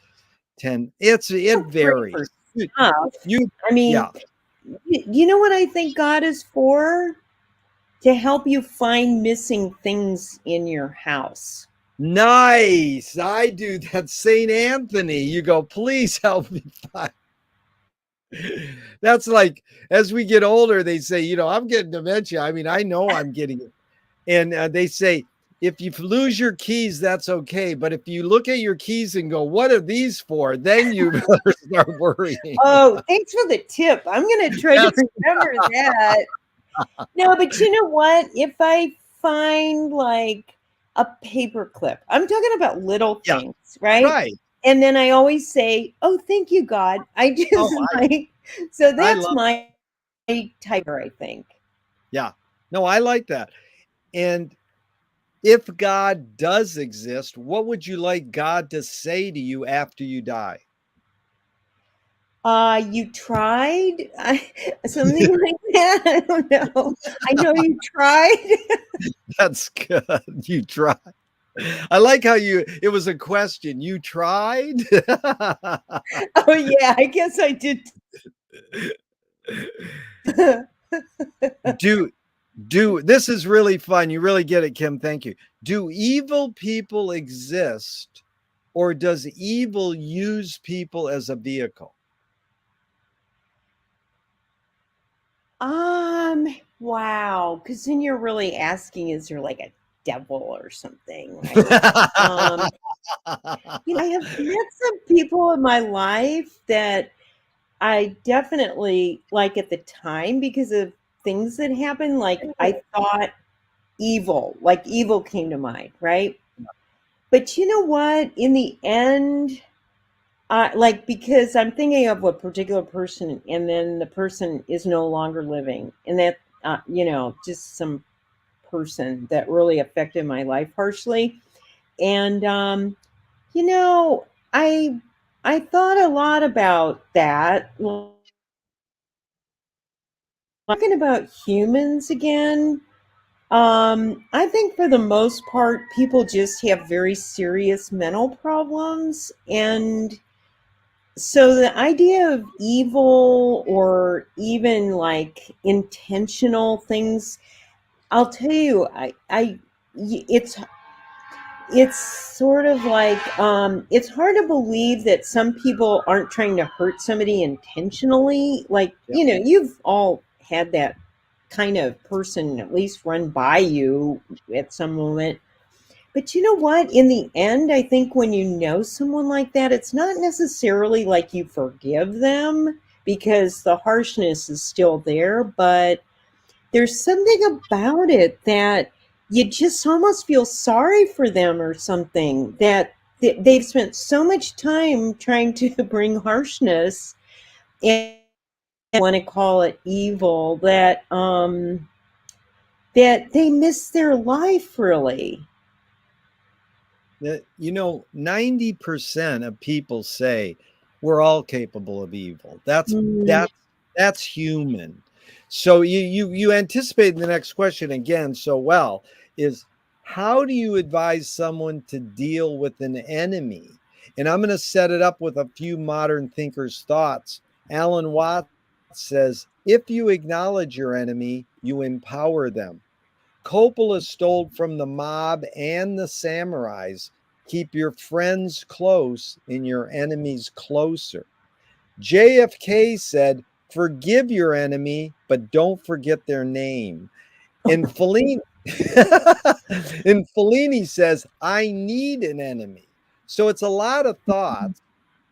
tend it a pray for varies. stuff. You I mean, yeah. you know what I think God is for? To help you find missing things in your house. Nice. I do that. St. Anthony. You go, please help me find. That's like as we get older, they say, I'm getting dementia. I mean, I know I'm getting it. And they say, if you lose your keys, that's okay. But if you look at your keys and go, what are these for? Then you better start worrying. Oh, thanks for the tip. I'm going to try to remember that. No, but you know what? If I find like a paper clip, I'm talking about little Yeah, things, right? right. And then I always say, "Oh, thank you, God." I Oh, just like, so I that's love, my tiger, I think. yeah. No, I like that. And if God does exist, what would you like God to say to you after you die? You tried something like that. I don't know. I know you tried. That's good. You tried. I like how it was a question. You tried? Oh yeah, I guess I did. do do this is really fun. You really get it, Kim. Thank you. Do evil people exist, or does evil use people as a vehicle? Wow. Because then you're really asking, is there like a devil or something, right? I have met some people in my life that I definitely like at the time because of things that happened. Like I thought like evil came to mind, right? But you know what? In the end, like because I'm thinking of a particular person, and then the person is no longer living, and that just some person that really affected my life harshly. And you know, I I thought a lot about that. Talking about humans again, I think for the most part, people just have very serious mental problems, and so the idea of evil or even like intentional things, I'll tell you, it's sort of like it's hard to believe that some people aren't trying to hurt somebody intentionally. Like, Yeah. you've all had that kind of person at least run by you at some moment. But you know what? In the end, I think when you know someone like that, it's not necessarily like you forgive them because the harshness is still there, but there's something about it that you just almost feel sorry for them or something, that they've spent so much time trying to bring harshness, and I want to call it evil, that they miss their life really. 90% of people say we're all capable of evil. That's Mm. that's that's human. So you anticipate the next question again so well, is how do you advise someone to deal with an enemy? And I'm going to set it up with a few modern thinkers' thoughts. Alan Watts says, if you acknowledge your enemy, you empower them. Coppola stole from the mob and the samurais. Keep your friends close and your enemies closer. JFK said, forgive your enemy, but don't forget their name. And Fellini, and Fellini says, I need an enemy. So it's a lot of thoughts.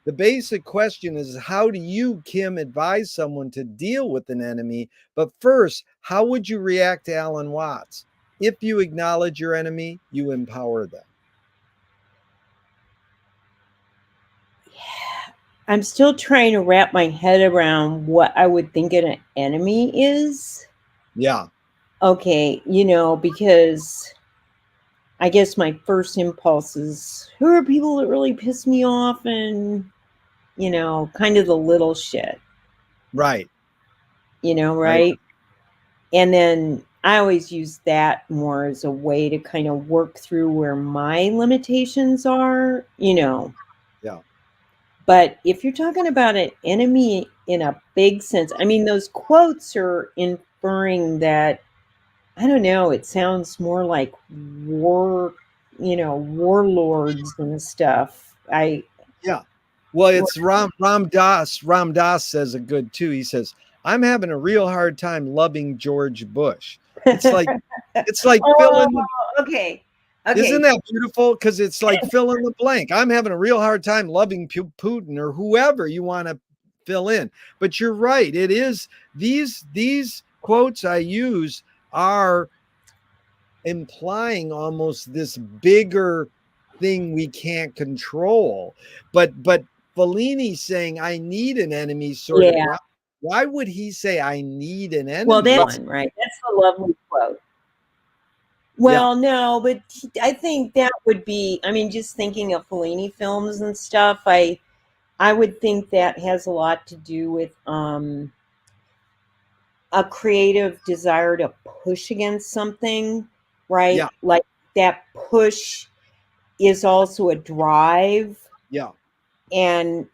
The basic question is, how do you, Kim, advise someone to deal with an enemy? But first, how would you react to Alan Watts? If you acknowledge your enemy, you empower them. I'm still trying to wrap my head around what I would think an enemy is. Yeah, Okay, because I guess my first impulse is, who are people that really piss me off, and kind of the little shit, right. I right? And then I always use that more as a way to kind of work through where my limitations are. yeah. But if you're talking about an enemy in a big sense, I mean, those quotes are inferring that, I don't know, it sounds more like warlords and stuff. Yeah. Well, it's Ram Dass. Ram Dass says it good too. He says, I'm having a real hard time loving George Bush. It's like it's like Oh, filling the okay. Isn't Okay. that beautiful? Because it's like fill in the blank. I'm having a real hard time loving Putin or whoever you want to fill in. But you're right. It is these quotes I use are implying almost this bigger thing we can't control. But Fellini saying I need an enemy sort of Yeah. why would he say I need an Well, enemy? that's It's one, right? That's the lovely quote. yeah, Well, no, but I think that would be, I mean, just thinking of Fellini films and stuff, I would think that has a lot to do with a creative desire to push against something, yeah, right? Like that push is also a drive yeah. and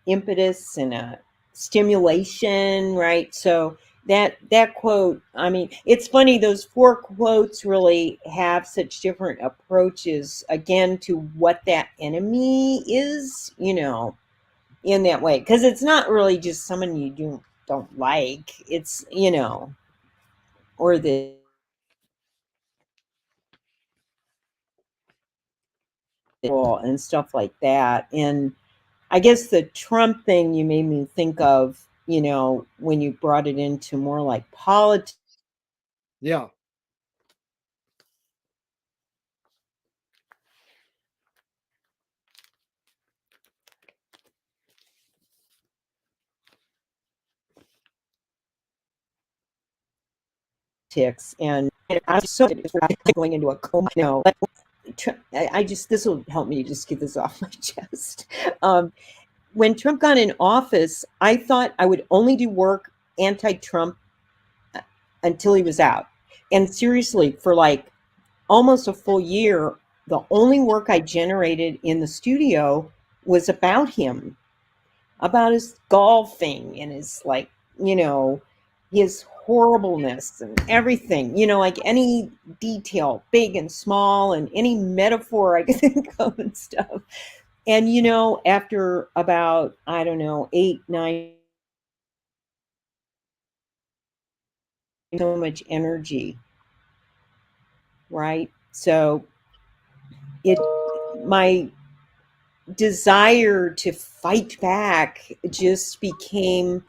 impetus and a stimulation, right? So that quote, I mean, it's funny, those four quotes really have such different approaches again to what that enemy is, in that way, because it's not really just someone you don't like. It's, or the and stuff like that. And I guess the Trump thing you made me think of, when you brought it into more like politics Yeah. and I'm so going into a coma now. I just, this will help me just get this off my chest. Um, when Trump got in office, I thought I would only do work anti-Trump until he was out. And seriously, for like almost a full year, the only work I generated in the studio was about him, about his golfing and his, like, you know, his horribleness and everything, like any detail, big and small, and any metaphor I could think of and stuff. And, after about, I don't know, 8, 9, so much energy, right? So it, my desire to fight back just became,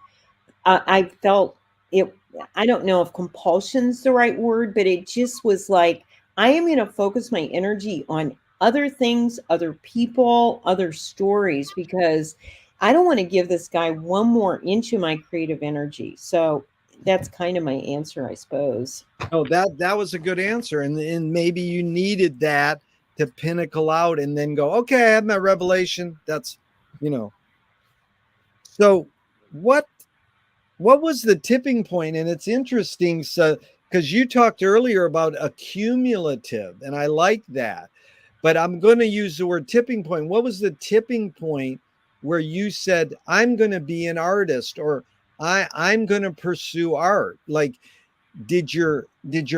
I felt it, I don't know if compulsion's the right word, but it just was like, I am going to focus my energy on other things, other people, other stories, because I don't want to give this guy one more inch of my creative energy. So that's kind of my answer, I suppose. No, that was a good answer, and maybe you needed that to pinnacle out and then go, okay, I had my revelation. That's, you know. So, what what was the tipping point? And it's interesting, so because you talked earlier about accumulative, and I like that, but I'm going to use the word tipping point. What was the tipping point where you said, "I'm going to be an artist," or I'm going to pursue art"? Like, did your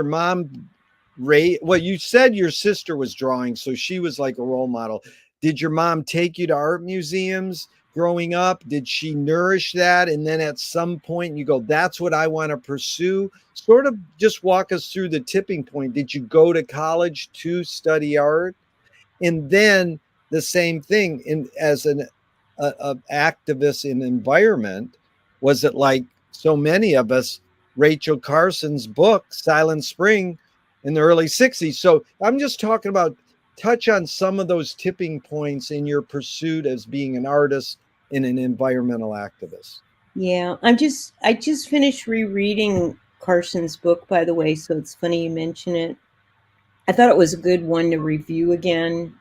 mom raise, well, you said your sister was drawing, so she was like a role model. Did your mom take you to art museums growing up? Did she nourish that, and then at some point you go, that's what I want to pursue? Sort of just walk us through the tipping point. Did you go to college to study art? And then the same thing in as an activist in environment, was it like so many of us, Rachel Carson's book Silent Spring in the early 60s? So I'm just talking about, touch on some of those tipping points in your pursuit as being an artist and an environmental activist. Yeah, I just finished rereading Carson's book, by the way, so it's funny you mention it. I thought it was a good one to review again.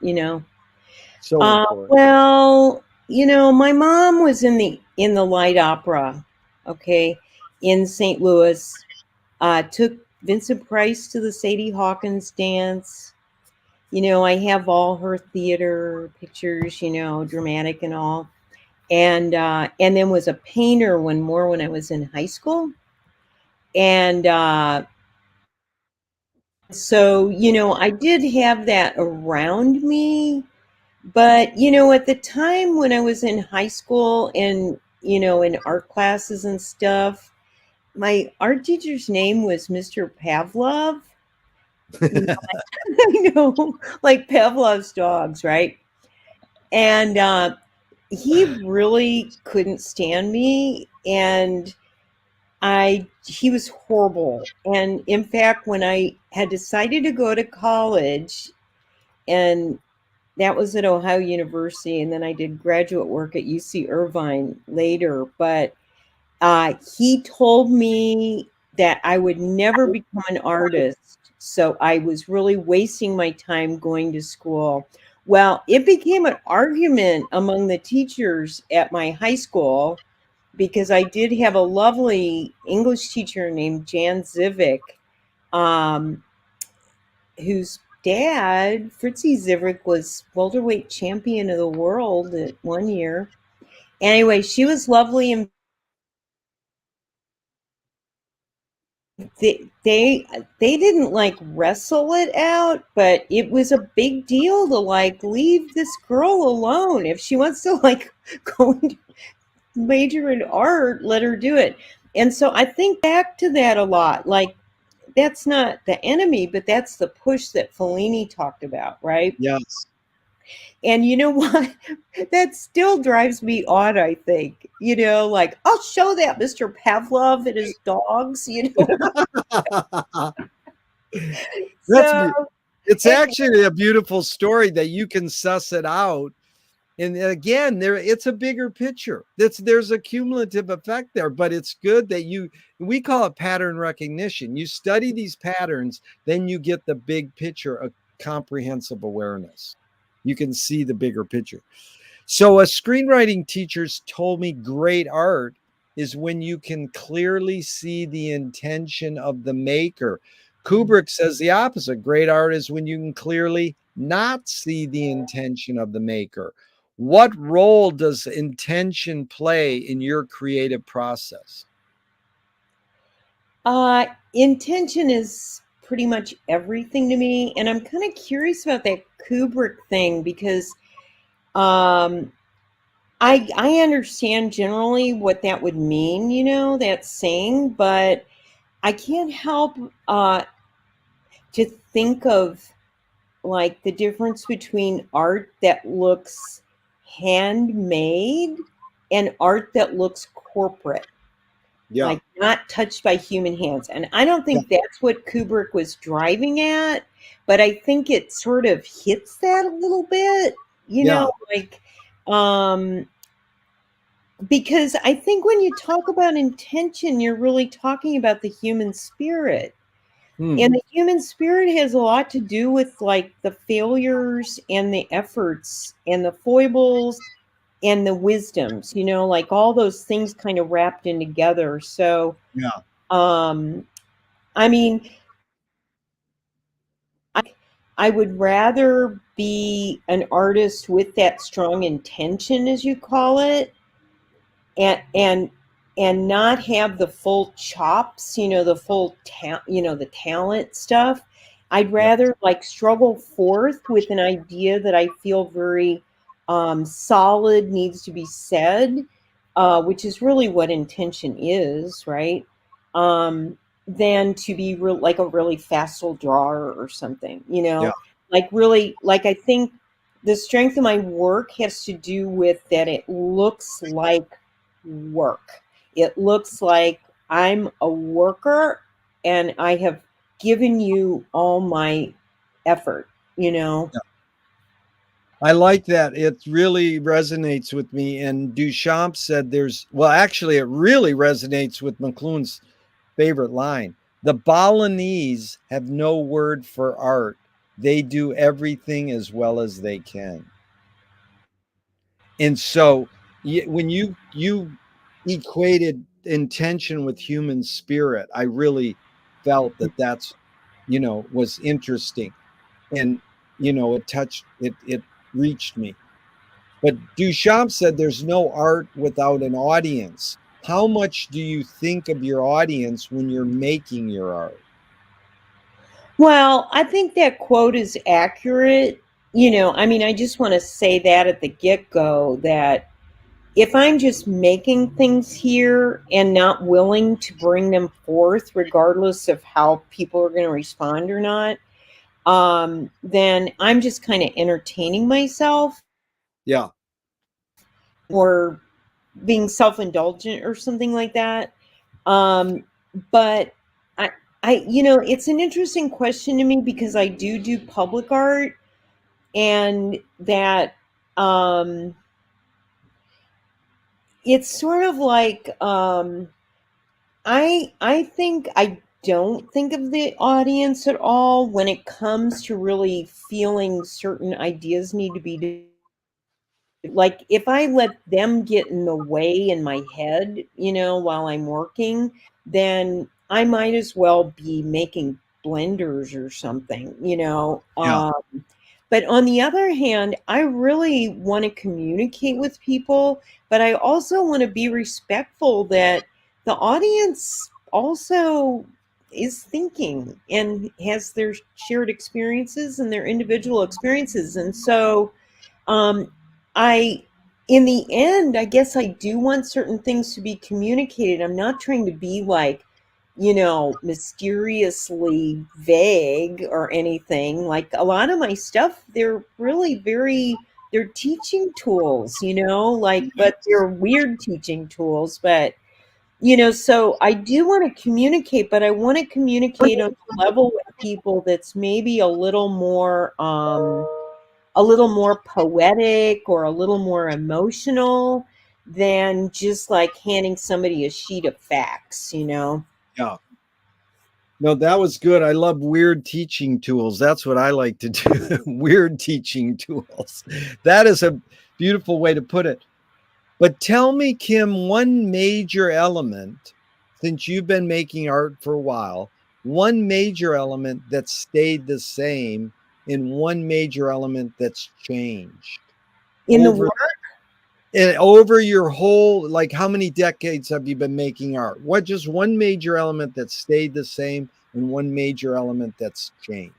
So important. Well, my mom was in the light opera, okay, in St. Louis. Took Vincent Price to the Sadie Hawkins dance. I have all her theater pictures, dramatic and all. And then was a painter when I was in high school. And so, I did have that around me. But, at the time when I was in high school and, in art classes and stuff, my art teacher's name was Mr. Pavlov. You know, I know, like Pavlov's dogs, right? And he really couldn't stand me, and he was horrible. And in fact, when I had decided to go to college, and that was at Ohio University, and then I did graduate work at UC Irvine later. But he told me that I would never become an artist, so I was really wasting my time going to school. Well, it became an argument among the teachers at my high school because I did have a lovely English teacher named Jan Zivick, um, whose dad, Fritzy Zivick, was welterweight champion of the world at one year. Anyway, she was lovely, and they didn't like wrestle it out, but it was a big deal to like leave this girl alone. If she wants to like go and major in art, let her do it. And so I think back to that a lot. Like, that's not the enemy, but that's the push that Fellini talked about, right? Yes. And you know what? That still drives me odd, I think. Like, I'll show that Mr. Pavlov and his dogs, That's So, it's and actually a beautiful story that you can suss it out. And again, it's a bigger picture. There's a cumulative effect there, but it's good that we call it pattern recognition. You study these patterns, then you get the big picture of comprehensive awareness. You can see the bigger picture. So a screenwriting teacher's told me great art is when you can clearly see the intention of the maker. Kubrick says the opposite. Great art is when you can clearly not see the intention of the maker. What role does intention play in your creative process? intention is pretty much everything to me. And I'm kind of curious about that Kubrick thing because um, I understand generally what that would mean, that saying, but I can't help to think of like the difference between art that looks handmade and art that looks corporate, Yeah. like not touched by human hands. And I don't Yeah. think that's what Kubrick was driving at, but I think it sort of hits that a little bit, Yeah. like because I think when you talk about intention, you're really talking about the human spirit. Hmm. And the human spirit has a lot to do with like the failures and the efforts and the foibles and the wisdoms, like all those things kind of wrapped in together. So, Yeah. um, I mean, I would rather be an artist with that strong intention, as you call it, and and not have the full chops, the full the talent stuff. I'd Yeah. rather like struggle forth with an idea that I feel very solid needs to be said, which is really what intention is, right? Than to be like a really facile drawer or something, Yeah. like really, like I think the strength of my work has to do with that it looks like work. It looks like I'm a worker and I have given you all my effort, you know? I like that. It really resonates with me. And Duchamp said well, actually, it really resonates with McLuhan's favorite line. The Balinese have no word for art. They do everything as well as they can. And so when you equated intention with human spirit, I really felt that's was interesting. And it reached me. But Duchamp said there's no art without an audience. How much do you think of your audience when you're making your art? Well, I think that quote is accurate. I mean, I just want to say that at the get go that if I'm just making things here and not willing to bring them forth, regardless of how people are going to respond or not, then I'm just kind of entertaining myself Yeah. or being self-indulgent or something like that. But I, it's an interesting question to me because I do public art, and that it's sort of like I think I don't think of the audience at all when it comes to really feeling certain ideas need to be, like, if I let them get in the way in my head, while I'm working, then I might as well be making blenders or something, Yeah. but on the other hand, I really want to communicate with people, but I also want to be respectful that the audience also is thinking and has their shared experiences and their individual experiences. And so, um, I, in the end, I guess I do want certain things to be communicated. I'm not trying to be like, mysteriously vague or anything. Like a lot of my stuff, they're really they're teaching tools, like, but they're weird teaching tools. But, so I do want to communicate, but I want to communicate on a level with people that's maybe a little more poetic or a little more emotional than just like handing somebody a sheet of facts. Yeah. No, that was good. I love weird teaching tools. That's what I like to do. Weird teaching tools. That is a beautiful way to put it. But tell me, Kim, one major element, since you've been making art for a while, one major element that stayed the same and one major element that's changed In the over work, over your whole, like, how many decades have you been making art? What, just one major element that stayed the same and one major element that's changed?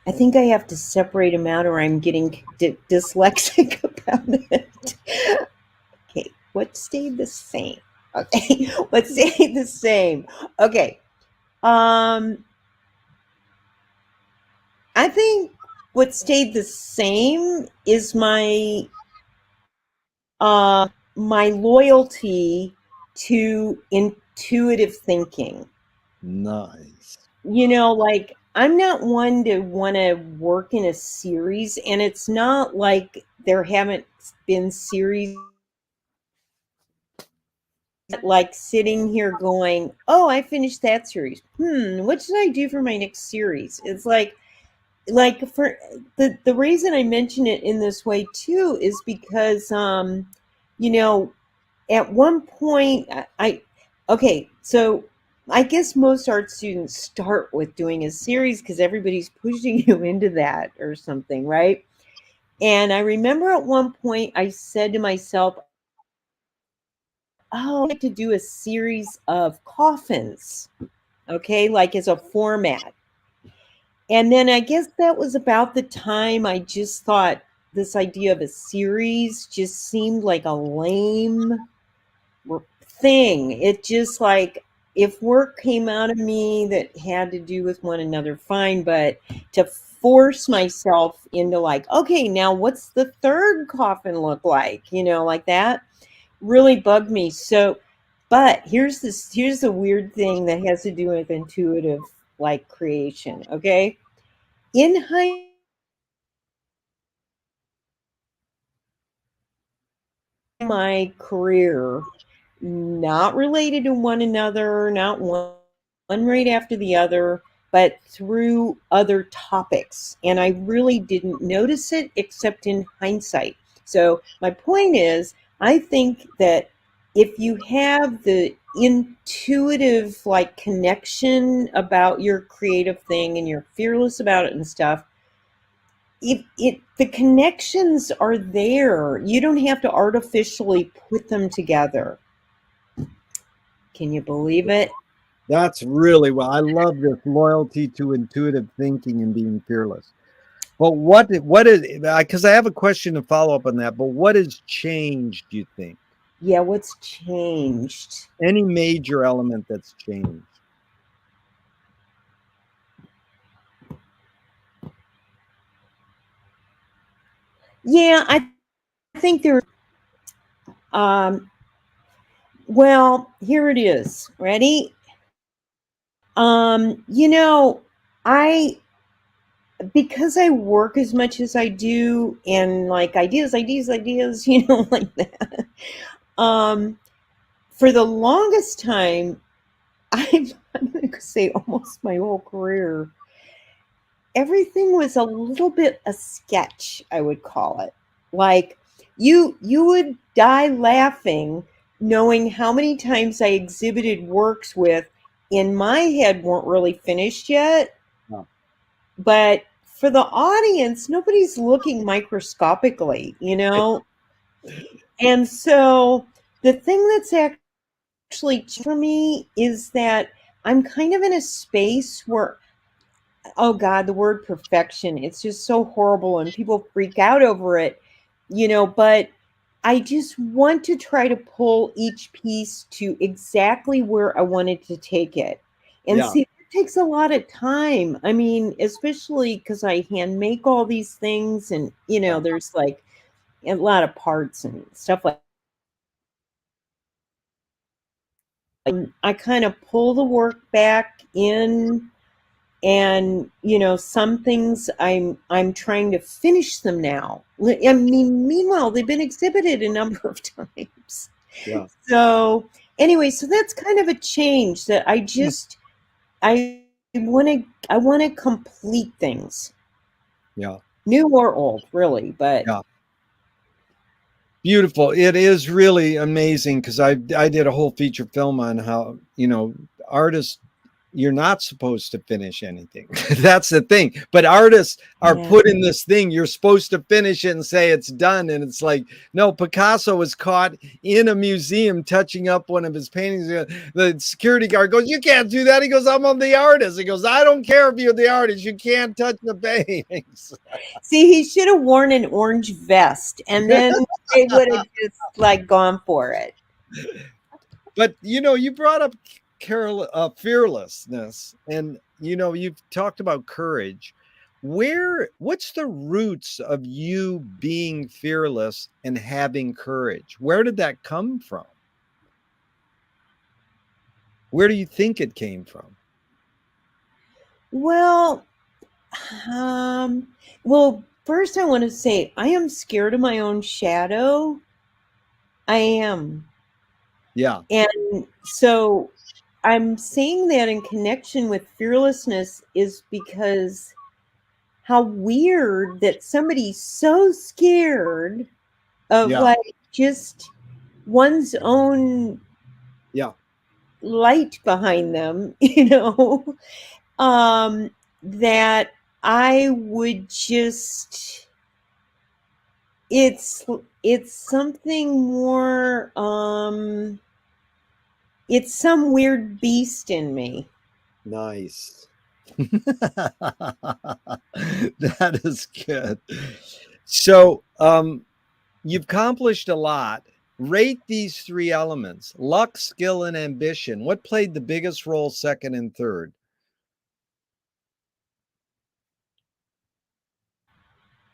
I think I have to separate them out or I'm getting dyslexic about it. Okay, what stayed the same? Okay, what stayed the same? Okay, um, I think what stayed the same is my loyalty to intuitive thinking. Nice. Like, I'm not one to want to work in a series, and it's not like there haven't been series like sitting here going, "Oh, I finished that series. What should I do for my next series?" It's like for the reason I mention it in this way too is because you know at one point I okay, so I guess most art students start with doing a series because everybody's pushing you into that or something, right? And I remember at one point I said to myself, oh, I'd like to do a series of coffins, okay, like as a format. And then I guess that was about the time I just thought this idea of a series just seemed like a lame thing. It just like, if work came out of me that had to do with one another, fine. But to force myself into like, okay, now what's the third coffin look like? Like that really bugged me. So, but here's the weird thing that has to do with intuitive like creation. Okay. In my career, not related to one another, not one right after the other, but through other topics. And I really didn't notice it except in hindsight. So, my point is, I think that if you have the intuitive like connection about your creative thing and you're fearless about it and stuff, it the connections are there. You don't have to artificially put them together. Can you believe it? That's really well. I love this loyalty to intuitive thinking and being fearless. But what is, because I have a question to follow up on that, but what has changed, do you think? Yeah, what's changed? Any major element that's changed? Yeah, I think there. Um, well, here it is. Ready? You know, I because I work as much as I do and like ideas, like that. Um, for the longest time, I'm going to say almost my whole career, everything was a little bit a sketch, I would call it. Like you would die laughing knowing how many times I exhibited works with in my head weren't really finished yet, Yeah. but for the audience, nobody's looking microscopically, you know? And so the thing that's actually for me is that I'm kind of in a space where, oh God, the word perfection, it's just so horrible and people freak out over it, but I just want to try to pull each piece to exactly where I wanted to take it. And Yeah. see, it takes a lot of time. I mean, especially because I hand make all these things and, Yeah. there's like a lot of parts and stuff like I kind of pull the work back in, and some things I'm trying to finish them now. I mean, meanwhile they've been exhibited a number of times. Yeah. So anyway, so that's kind of a change that I want to complete things, Yeah. new or old, really. But Yeah. Beautiful. It is really amazing because I did a whole feature film on how, artists, you're not supposed to finish anything. That's the thing. But artists are yeah. put in this thing. You're supposed to finish it and say it's done. And it's like, no, Picasso was caught in a museum touching up one of his paintings. The security guard goes, "You can't do that." He goes, "I'm on the artist." He goes, "I don't care if you're the artist. You can't touch the paintings." See, he should have worn an orange vest, and then they would have just like gone for it. But you brought up Carol fearlessness, and you've talked about courage. What's the roots of you being fearless and having courage? Where did that come from? Where do you think it came from? Well, Um, well, first I want to say I am scared of my own shadow. I am. Yeah, And so I'm saying that in connection with fearlessness is because how weird that somebody's so scared of yeah, like just one's own yeah, light behind them, um, that I would just It's it's something more, it's some weird beast in me. nice. That is good. So, you've accomplished a lot. Rate these three elements: luck, skill, and ambition. What played the biggest role, second and third?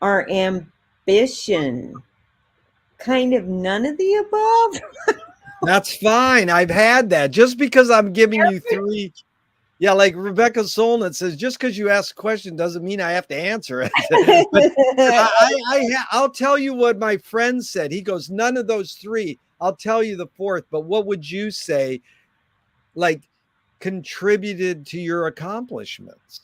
Our ambition, kind of none of the above. That's fine. I've had that. Just because I'm giving you three, yeah, like Rebecca Solnit says, just because you ask a question doesn't mean I have to answer it. But I'll tell you what my friend said. He goes, none of those three. I'll tell you the fourth. But what would you say, like, contributed to your accomplishments?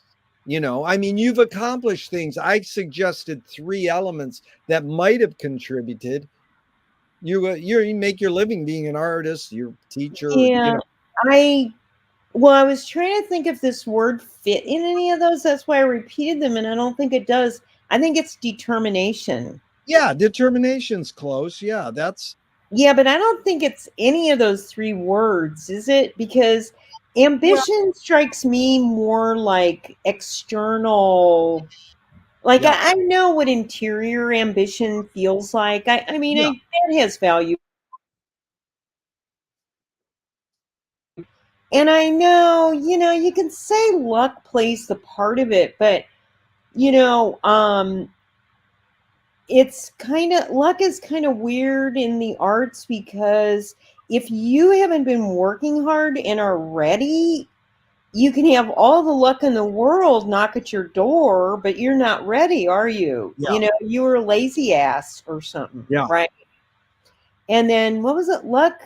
I mean, you've accomplished things. I suggested three elements that might have contributed. You make your living being an artist, your teacher. Yeah, I well, I was trying to think if this word fit in any of those. That's why I repeated them, and I don't think it does. I think it's determination. Yeah, determination's close. Yeah, that's Yeah, but I don't think it's any of those three words, is it? Because well, ambition strikes me more like external. Like yeah, I know what interior ambition feels like. I mean, yeah, it has value. And I know, you can say luck plays the part of it, but you know, um, it's kind of, luck is kind of weird in the arts, because if you haven't been working hard and are ready, you can have all the luck in the world knock at your door, but you're not ready, are you? Yeah. You know, you were a lazy ass or something, Yeah. right? And then what was it? Luck.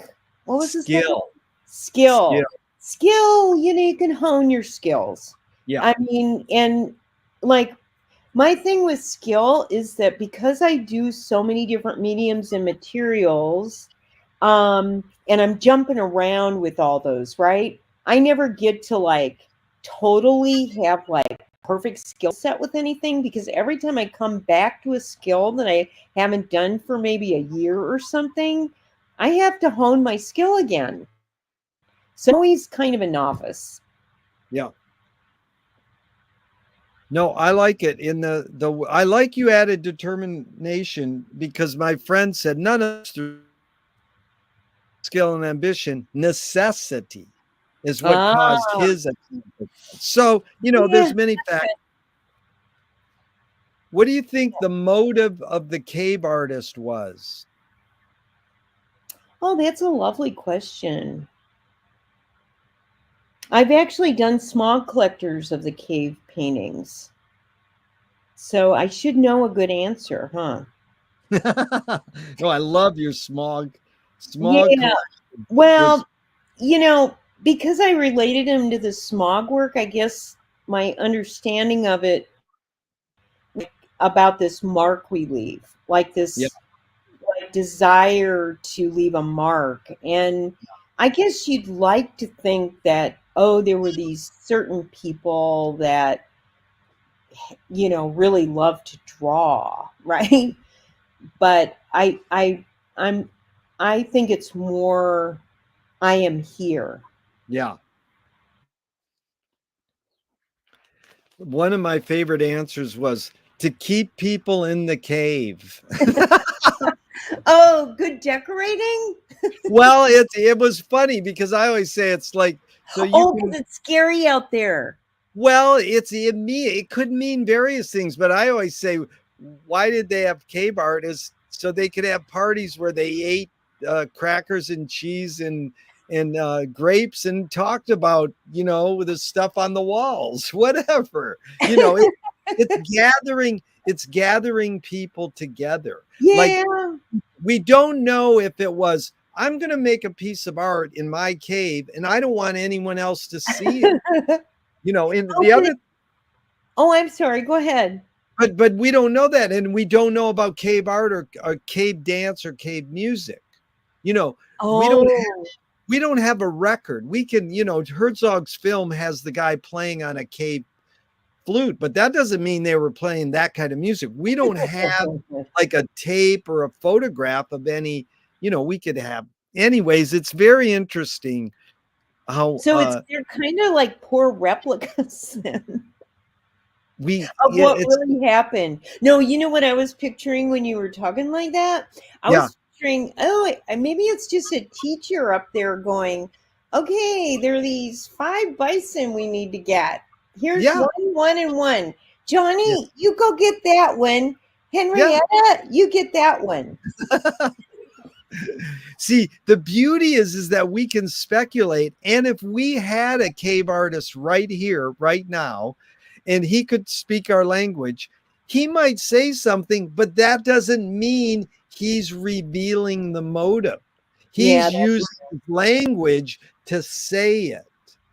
What was the second? Skill. Skill. Skill. You know, you can hone your skills. Yeah. I mean, and like, my thing with skill is that because I do so many different mediums and materials, and I'm jumping around with all those, right? I never get to like totally have like perfect skill set with anything, because every time I come back to a skill that I haven't done for maybe a year or something, I have to hone my skill again. So I'm always kind of a novice. Yeah. No, I like it. In I like you added determination, because my friend said none of us through skill and ambition, necessity is what caused Ah, his achievement. So, yeah. there's many factors. What do you think the motive of the cave artist was? Oh, that's a lovely question. I've actually done smog collectors of the cave paintings. So I should know a good answer, huh? No, I love your smog Yeah. collection was Well, you know, because I related him to the smog work, I guess my understanding of it, about this mark we leave, like yeah, this, like, desire to leave a mark. And I guess you'd like to think that, oh, there were these certain people that, you know, really love to draw, right? But I'm I think it's more, I am here. yeah. One of my favorite answers was to keep people in the cave. Oh, good decorating? Well, it was funny because I always say it's like, so you Oh, because can, it's scary out there. well, it could mean various things, but I always say, why did they have cave artists? So they could have parties where they ate crackers and cheese and grapes and talked about, the stuff on the walls, whatever. It's gathering people together. Like, Yeah. we don't know if it was, I'm going to make a piece of art in my cave and I don't want anyone else to see it. In Oh, the other, I'm sorry. Go ahead. but we don't know that, and we don't know about cave art or cave dance or cave music. You know, we don't Oh, we don't have a record. We can, Herzog's film has the guy playing on a cave flute, but that doesn't mean they were playing that kind of music. We don't have like a tape or a photograph of any, we could have. Anyways, it's very interesting how so they're kind of like poor replicas then of what it's really happened. No, you know what I was picturing when you were talking like that? I yeah, was picturing, oh, maybe it's just a teacher up there going, okay, there are these 5 bison we need to get. Here's yeah, one, and one. yeah, Johnny, you go get that one. yeah. Henrietta, you get that one. See, the beauty is that we can speculate. And if we had a cave artist right here, right now, and he could speak our language, he might say something, but that doesn't mean he's revealing the motive. Yeah, He's using language to say it,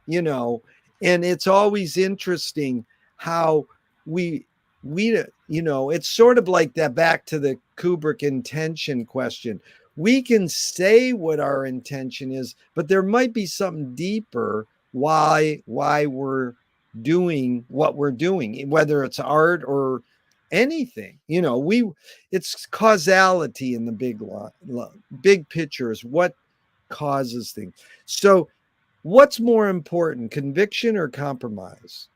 you know, and it's always interesting how we it's sort of like that, back to the Kubrick intention question. We can say what our intention is, but there might be something deeper why we're doing what we're doing, whether it's art or anything. It's causality in the big picture is what causes things. So what's more important, conviction or compromise?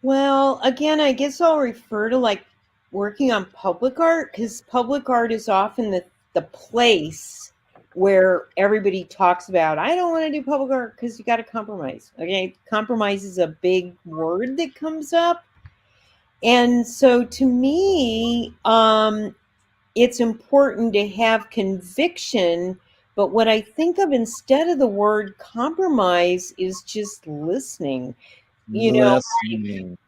well, again, I guess I'll refer to like working on public art, because public art is often the place where everybody talks about, I don't want to do public art because you got to compromise. Okay. Compromise is a big word that comes up. And so to me, it's important to have conviction. But what I think of instead of the word compromise is just listening. You know, Listening.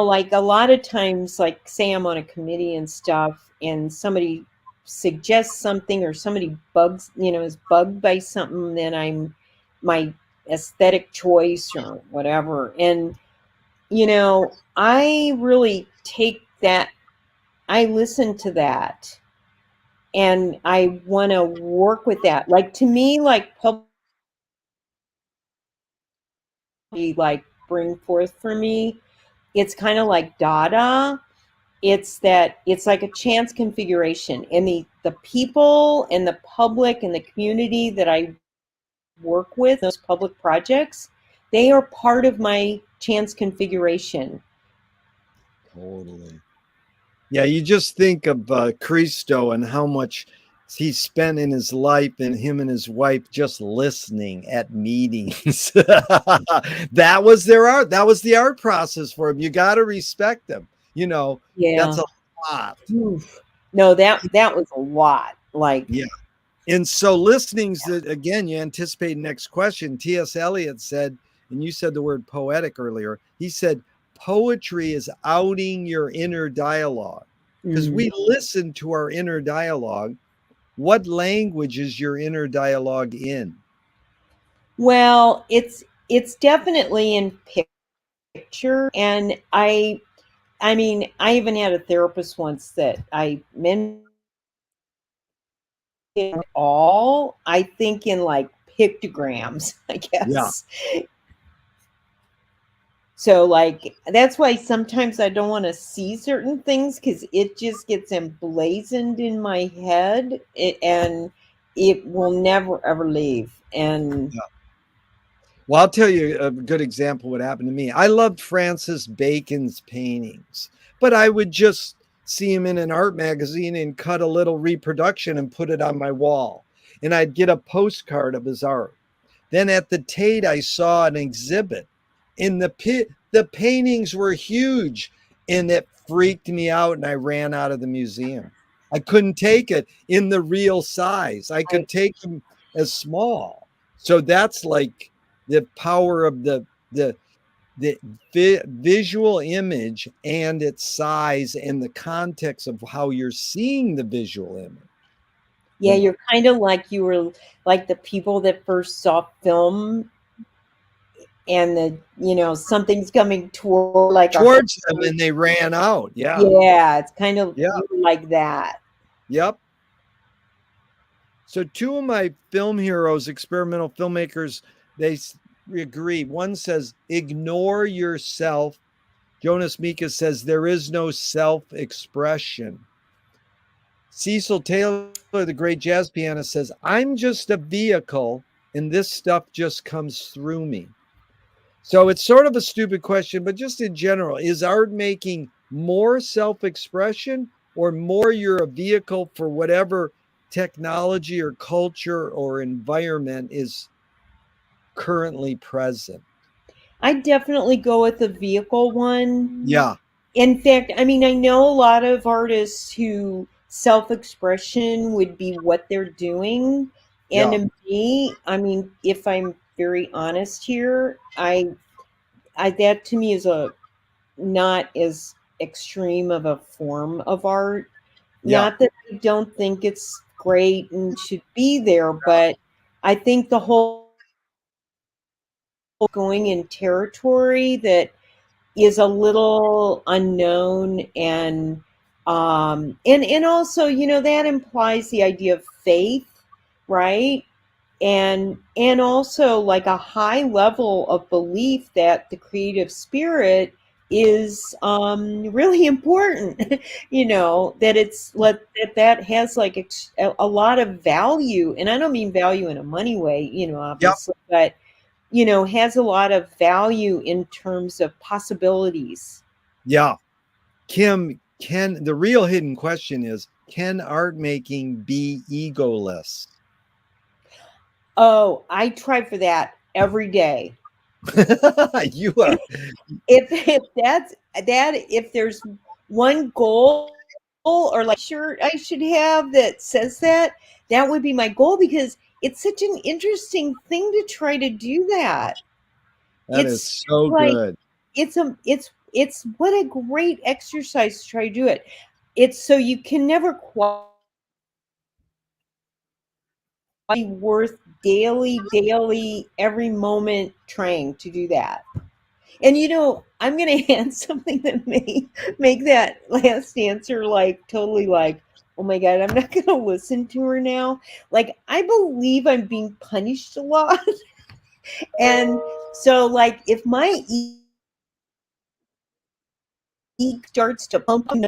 like a lot of times, like say I'm on a committee and stuff, and somebody suggests something, or somebody is bugged by something, then I'm my aesthetic choice or whatever. And, I really take that, I listen to that, and I want to work with that. Like to me, like public, like bring forth for me, it's kind of like Dada. It's like a chance configuration, and the people and the public and the community that I work with, those public projects, they are part of my chance configuration. Totally. Yeah, you just think of Christo and how much he spent in his life, and him and his wife just listening at meetings. That was their art. That was the art process for him. You got to respect them. That's Yeah. a lot. Oof. No, that was a lot. Like, Yeah. And so listening's that, again, you anticipate next question. T.S. Eliot said, and you said the word poetic earlier. He said, poetry is outing your inner dialogue, because mm, we listen to our inner dialogue. What language is your inner dialogue in? well, it's definitely in picture. And I mean, I even had a therapist once that I mentioned all, I think in like pictograms, I Yeah. guess. So like that's why sometimes I don't want to see certain things, because it just gets emblazoned in my head, and it will never ever leave. And Well, I'll tell you a good example of what happened to me. I loved Francis Bacon's paintings, but I would just see him in an art magazine and cut a little reproduction and put it on my wall. And I'd get a postcard of his art. Then at the Tate, I saw an exhibit, and the paintings were huge, and it freaked me out, and I ran out of the museum. I couldn't take it in the real size. I I, could take them as small. So that's like the power of the visual image and its size and the context of how you're seeing the visual image. yeah, you're kind of like you were like the people that first saw film, and something's coming toward like a Towards them, and they ran out. Yeah. yeah, it's kind of Yeah. like that. Yep. So two of my film heroes, experimental filmmakers, they agree. One says, ignore yourself. Jonas Mekas says, there is no self-expression. Cecil Taylor, the great jazz pianist, says, I'm just a vehicle, and this stuff just comes through me. So it's sort of a stupid question, but just in general, is art making more self-expression, or more you're a vehicle for whatever technology or culture or environment is currently present? I definitely go with the vehicle one. Yeah, In fact, I mean, I know a lot of artists who self-expression would be what they're doing. And yeah, to me, I mean, if I'm very honest here, I that to me is a not as extreme of a form of art. yeah, Not that I don't think it's great and should be there, but I think the whole going in territory that is a little unknown, and also, that implies the idea of faith, right? And also like a high level of belief that the creative spirit is really important. That that has like a lot of value, and I don't mean value in a money way, yep, obviously, but has a lot of value in terms of possibilities. yeah. Kim, can the real hidden question is, can art making be egoless? Oh, I try for that every day. You are, If that's that if there's one goal or like shirt I should have that says that, that would be my goal because it's such an interesting thing to try to do that. That It's is so like good. it's what a great exercise to try to do it. It's so you can never quite be worth daily, every moment trying to do that. And I'm going to add something that may make that last answer like totally like, oh my God, I'm not going to listen to her now. Like, I believe I'm being punished a lot. And so, like, if my ego starts to pump, and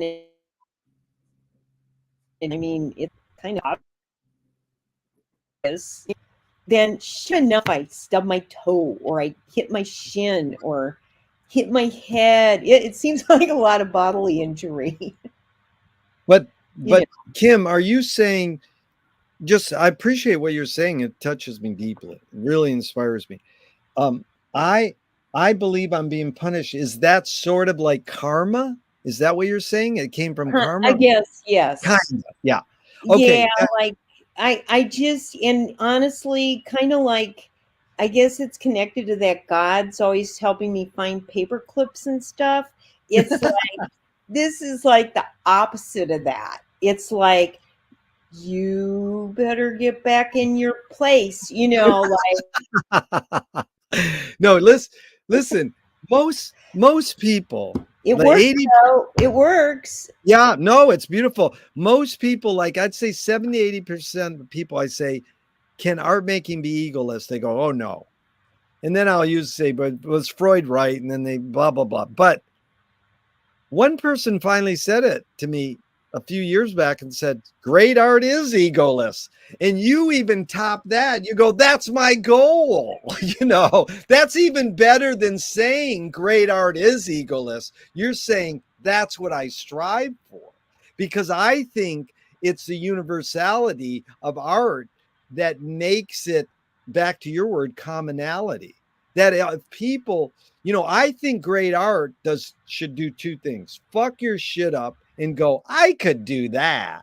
I mean, it's kind of obvious, then sure enough, I stub my toe or I hit my shin or hit my head. It seems like a lot of bodily injury. But you know. but Kim, are you saying just I appreciate what you're saying. It touches me deeply. It really inspires me. Um, I I believe I'm being punished. Is that sort of like karma? Is that what you're saying? It came from I karma? guess Kind yes. of. Yeah. Yeah, Okay. like I just and honestly kind of like I guess it's connected to that God's always helping me find paper clips and stuff. It's like this is like the opposite of that. It's like you better get back in your place, like No, listen. Most people, it the works 80, though. It works. yeah, no, it's beautiful. Most people, like I'd say 70, 80% of people I say, can art making be egoless? They go, oh no. And then I'll use say, but was Freud right? And then they blah blah blah. But one person finally said it to me a few years back and said, great art is egoless. And you even top that. You go, that's my goal. That's even better than saying great art is egoless. You're saying that's what I strive for. Because I think it's the universality of art that makes it, back to your word, commonality. That if people, I think great art should do two things: fuck your shit up and go, I could do that.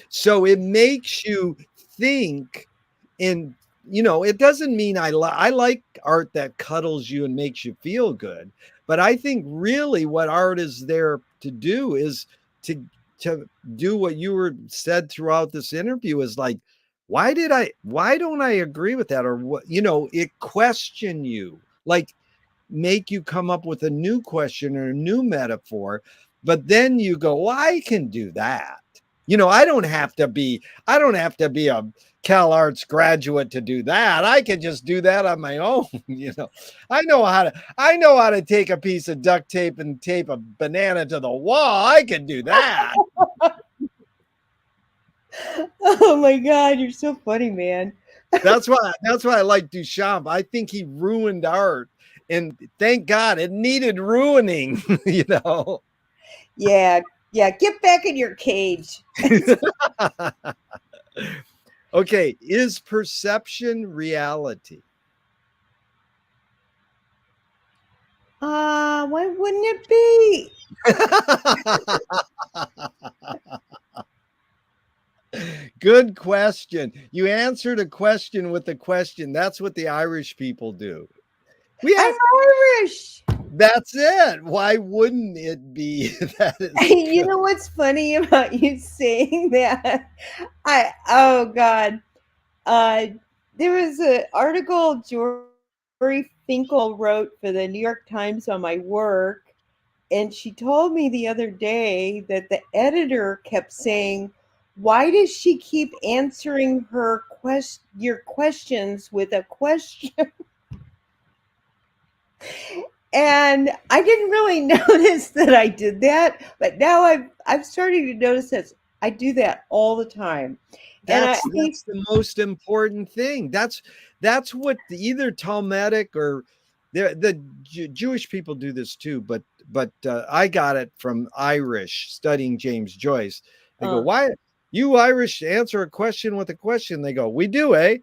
So it makes you think, and it doesn't mean I like art that cuddles you and makes you feel good, but I think really what art is there to do is to to do what you were said throughout this interview is like, why don't I agree with that? Or what, it question you, like make you come up with a new question or a new metaphor, but then you go, well, I can do that. I don't have to be a Cal Arts graduate to do that. I can just do that on my own. I know how to take a piece of duct tape and tape a banana to the wall. I can do that. Oh my God, you're so funny, man. That's why I like Duchamp. I think he ruined art. And thank God it needed ruining, Yeah, yeah. Get back in your cage. Okay, is perception reality? Why wouldn't it be? Good question. You answered a question with a question. That's what the Irish people do. We I'm have Irish. That's it. Why wouldn't it be? That is You good. know what's funny about you saying that? Oh God. Uh, there was an article Jory Finkel wrote for the New York Times on my work, and she told me the other day that the editor kept saying, "Why does she keep answering your questions with a question?" And I didn't really notice that I did that, but now I've started to notice that I do that all the time. And That's the most important thing. That's what either Talmudic or the Jewish people do this too. But I got it from Irish studying James Joyce. They go, uh, why you Irish answer a question with a question? They go, we do, eh?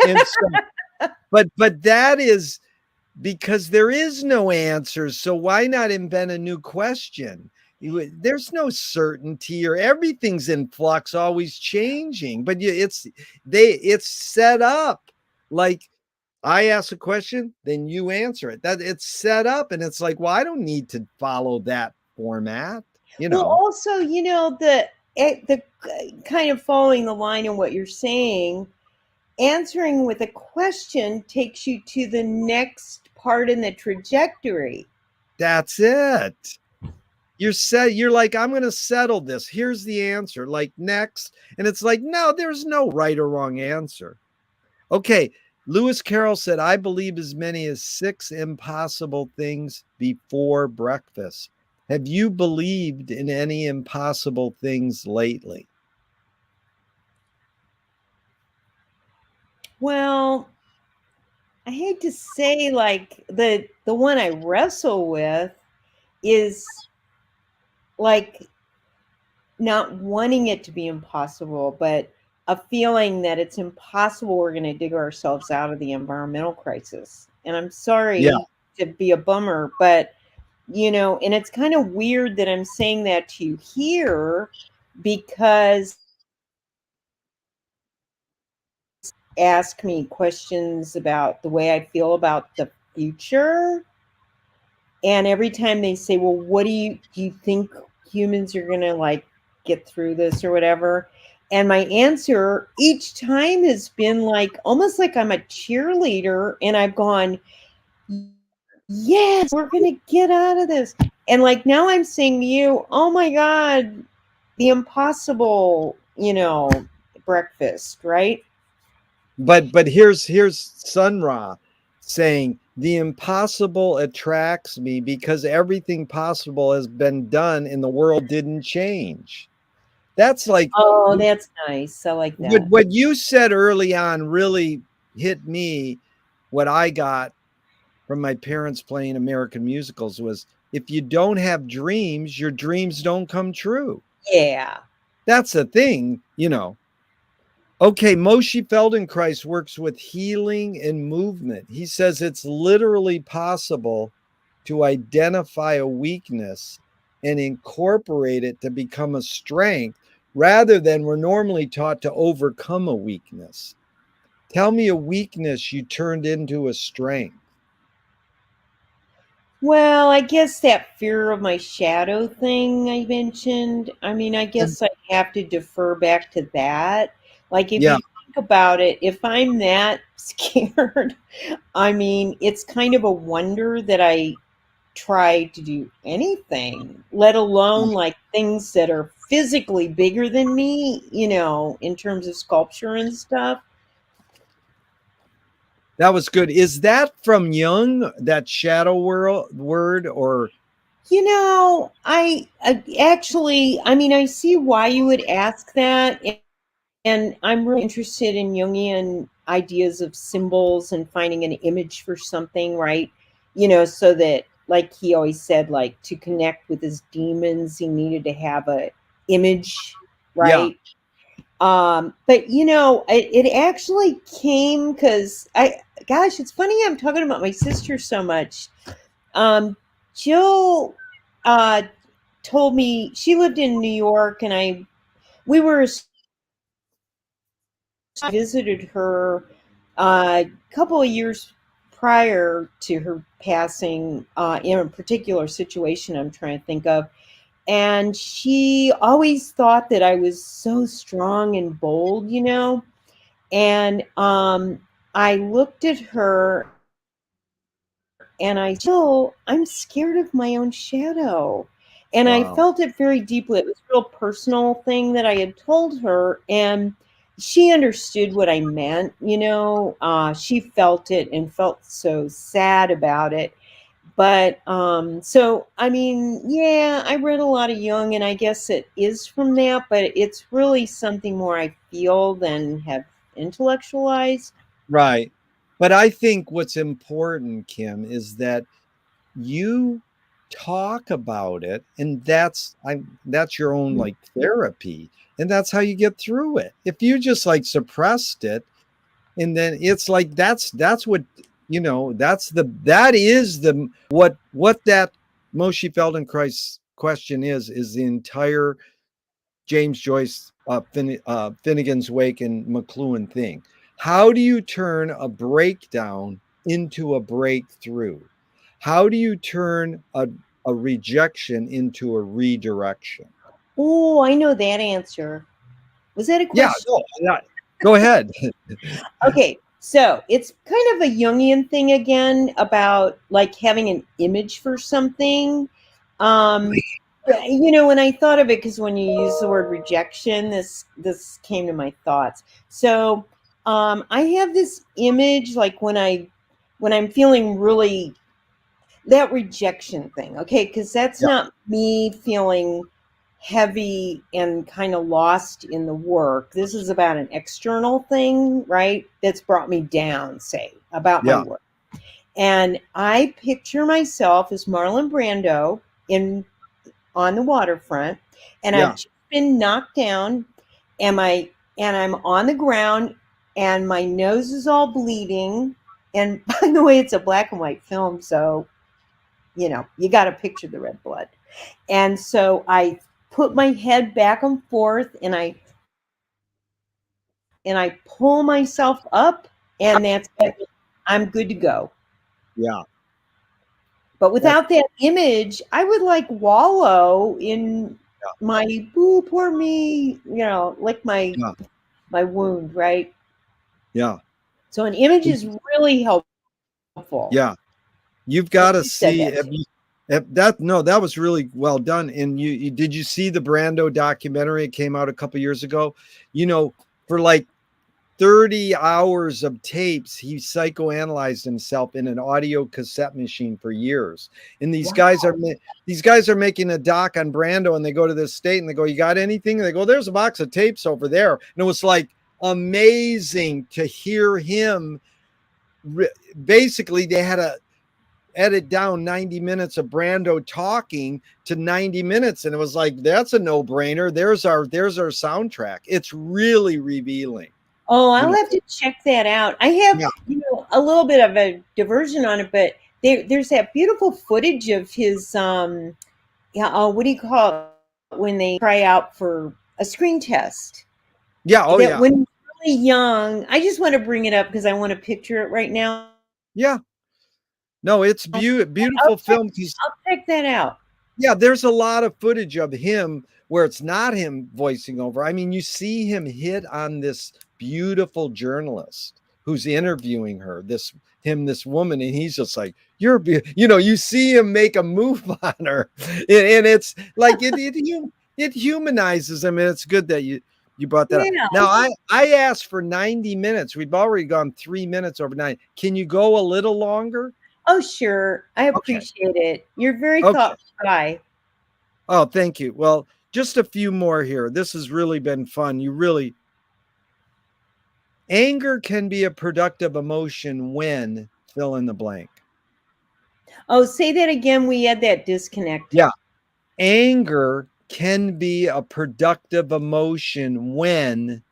And so, but because there is no answers. So why not invent a new question? There's no certainty, or everything's in flux, always changing. But it's set up like I ask a question, then you answer it. That it's set up, and it's like, well, I don't need to follow that format. Well, also, the kind of following the line of what you're saying, answering with a question takes you to the next part in the trajectory. That's it. You're like, I'm going to settle this. Here's the answer. Like, next. And it's like, no, there's no right or wrong answer. Okay. Lewis Carroll said, I believe as many as 6 impossible things before breakfast. Have you believed in any impossible things lately? Well, I hate to say, like, the one I wrestle with is like not wanting it to be impossible, but a feeling that it's impossible we're going to dig ourselves out of the environmental crisis. And I'm Yeah. sorry to be a bummer, but and it's kind of weird that I'm saying that to you here, because ask me questions about the way I feel about the future. And every time they say, well, what do you think humans are going to like get through this or whatever? And my answer each time has been like, almost like I'm a cheerleader. And I've gone, yes, we're going to get out of this. And like now I'm saying to you, oh my God, the impossible, breakfast, right? But here's Sun Ra saying the impossible attracts me because everything possible has been done and the world didn't change. That's like Oh, that's nice. I like that. what you said early on really hit me. What I got from my parents playing American musicals was, if you don't have dreams, your dreams don't come true. Yeah. That's the thing. Okay, Moshe Feldenkrais works with healing and movement. He says it's literally possible to identify a weakness and incorporate it to become a strength, rather than we're normally taught to overcome a weakness. Tell me a weakness you turned into a strength. Well, I guess that fear of my shadow thing I mentioned. I mean, I guess I have to defer back to that. Like, if Yeah, you think about it, if I'm that scared, I mean, it's kind of a wonder that I try to do anything, let alone like things that are physically bigger than me, in terms of sculpture and stuff. that was good. Is that from Jung, that shadow word, or I actually, I mean, I see why you would ask that. And I'm really interested in Jungian ideas of symbols and finding an image for something, right? So that, like he always said, like to connect with his demons, he needed to have a image, yeah? right? But it actually came because gosh, it's funny I'm talking about my sister so much. Jill uh, told me she lived in New York, and we were visited her a couple of years prior to her passing, in a particular situation I'm trying to think of. And she always thought that I was so strong and bold. And I looked at her and I'm scared of my own shadow. And I Wow. felt it very deeply. It was a real personal thing that I had told her, and she understood what I meant. She felt it and felt so sad about it. But so I mean, yeah, I read a lot of Jung, and I guess it is from that, but it's really something more I feel than have intellectualized. Right. But I think what's important, Kim, is that you talk about it, and that's your own like therapy, and that's how you get through it. If you just like suppressed it, and then it's like that's what that is the what that Moshe Feldenkrais question is the entire James Joyce Finnegan's Wake and McLuhan thing. How do you turn a breakdown into a breakthrough? How do you turn a rejection into a redirection? Oh, I know that answer. Was that a Yeah, question? no, yeah. Go ahead. Okay, so it's kind of a Jungian thing again about like having an image for something. Um, when I thought of it, because when you use the word rejection, this came to my thoughts. So I have this image like when I'm feeling really that rejection thing, okay, because that's Yeah, not me feeling heavy and kind of lost in the work. This is about an external thing, right? That's brought me down, say, about my yeah, work. And I picture myself as Marlon Brando in on the waterfront, and I've yeah, just been knocked down, and I'm on the ground, and my nose is all bleeding. And by the way, it's a black and white film, so you got to picture the red blood. And so I put my head back and forth, and I pull myself up, and that's it. I'm good to go. yeah. But That, without that image, I would like wallow in my boo, poor me, like yeah, my wound, right? yeah, So an image is really helpful. yeah. You've And got to you said see that if too. you if that no, that was really well done. And you did you see the Brando documentary? It came out a couple years ago. For like 30 hours of tapes, he psychoanalyzed himself in an audio cassette machine for years. And Wow. these guys are making a doc on Brando, and they go to this state and they go, "You got anything?" And they go, "There's a box of tapes over there." And it was like amazing to hear him. Basically, they had to edit down 90 minutes of Brando talking to 90 minutes, and it was like, that's a no-brainer. There's our soundtrack. It's really revealing. Oh, you I'll know have to check that out. I have, yeah, a little bit of a diversion on it, but there's that beautiful footage of his, yeah, what do you call it when they try out for a screen test? yeah, oh That yeah, when he's really young, I just want to bring it up because I want to picture it right now. yeah. No, it's I'll beautiful check, film because I'll check that out. yeah, there's a lot of footage of him where it's not him voicing over. I mean, you see him hit on this beautiful journalist who's interviewing this woman, and he's just like, you see him make a move on her, and it's like it humanizes him, and it's good that you brought that up. Yeah. Now, I asked for 90 minutes. We've already gone 3 minutes over 9. Can you go a little longer? Oh, sure. I Okay. appreciate it. You're very Okay. thoughtful guy. Oh, thank you. Well, just a few more here. This has really been fun. Anger can be a productive emotion when fill in the blank. Oh, say that again. We had that disconnect. Yeah. Anger can be a productive emotion when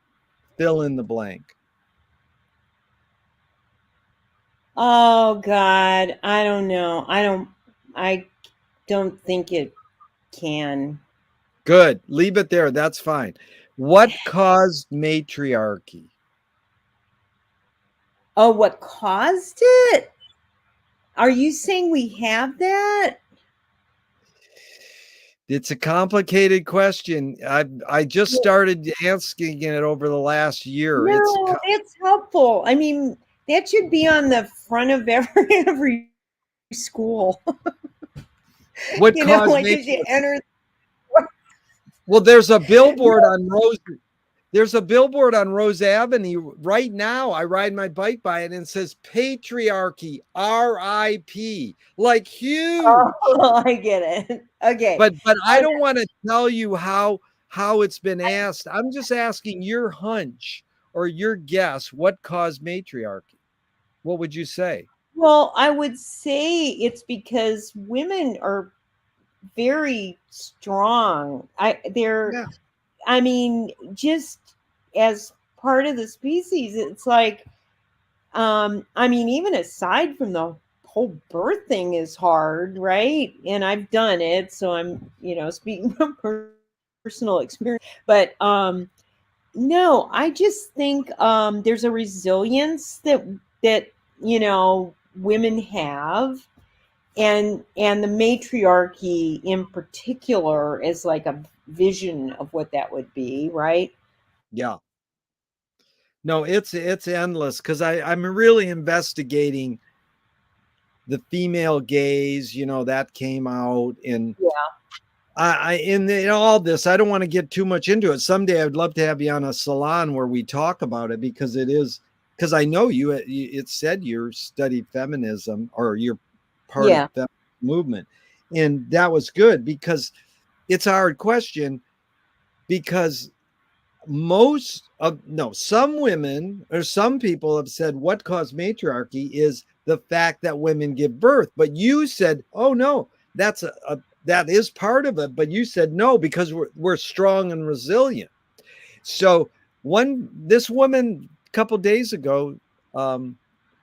fill in the blank. Oh God, I don't know. I don't think it can. Good. Leave it there. That's fine. What caused matriarchy? Oh, what caused it? Are you saying we have that? It's a complicated question. I just started asking it over the last year. No, that's helpful. I mean, that should be on the front of every school. What caused Like as you matriarchy? enter. Well, No. there's a billboard on Rose Avenue right now. I ride my bike by it and it says patriarchy, RIP, like huge. Oh, I get it. Okay. But I Oh, don't want to tell you how it's been asked. I'm just asking your hunch or your guess what caused matriarchy. What would you say? well, I would say it's because women are very strong. Yeah. I mean, just as part of the species, it's like I mean, even aside from the whole birth thing is hard, right? And I've done it, so I'm, speaking from personal experience. But no, I just think there's a resilience that women have, and the matriarchy in particular is like a vision of what that would be, right? Yeah. No, it's endless because I'm really investigating the female gaze, that came out. And Yeah. in all this, I don't want to get too much into it. Someday I'd love to have you on a salon where we talk about it, because I know it said you studied feminism, or you're part of Yeah. the feminist movement. And that was good, because it's a hard question, because some women or some people have said what caused matriarchy is the fact that women give birth. But you said, oh no, that is part of it. But you said no, because we're strong and resilient. So this woman a couple days ago,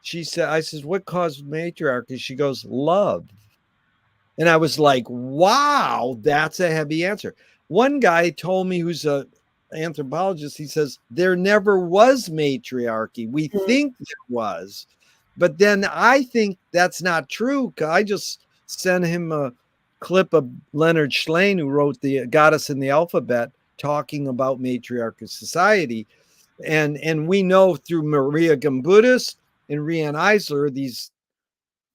she said, I says, what caused matriarchy? She goes, love. And I was like, wow, that's a heavy answer. One guy told me, who's a anthropologist, he says, there never was matriarchy. We Mhm. think there was. But then I think that's not true. I just sent him a clip of Leonard Shlain, who wrote the Goddess in the Alphabet, talking about matriarchal society. And we know through Maria Gimbutas and Riane Eisler, these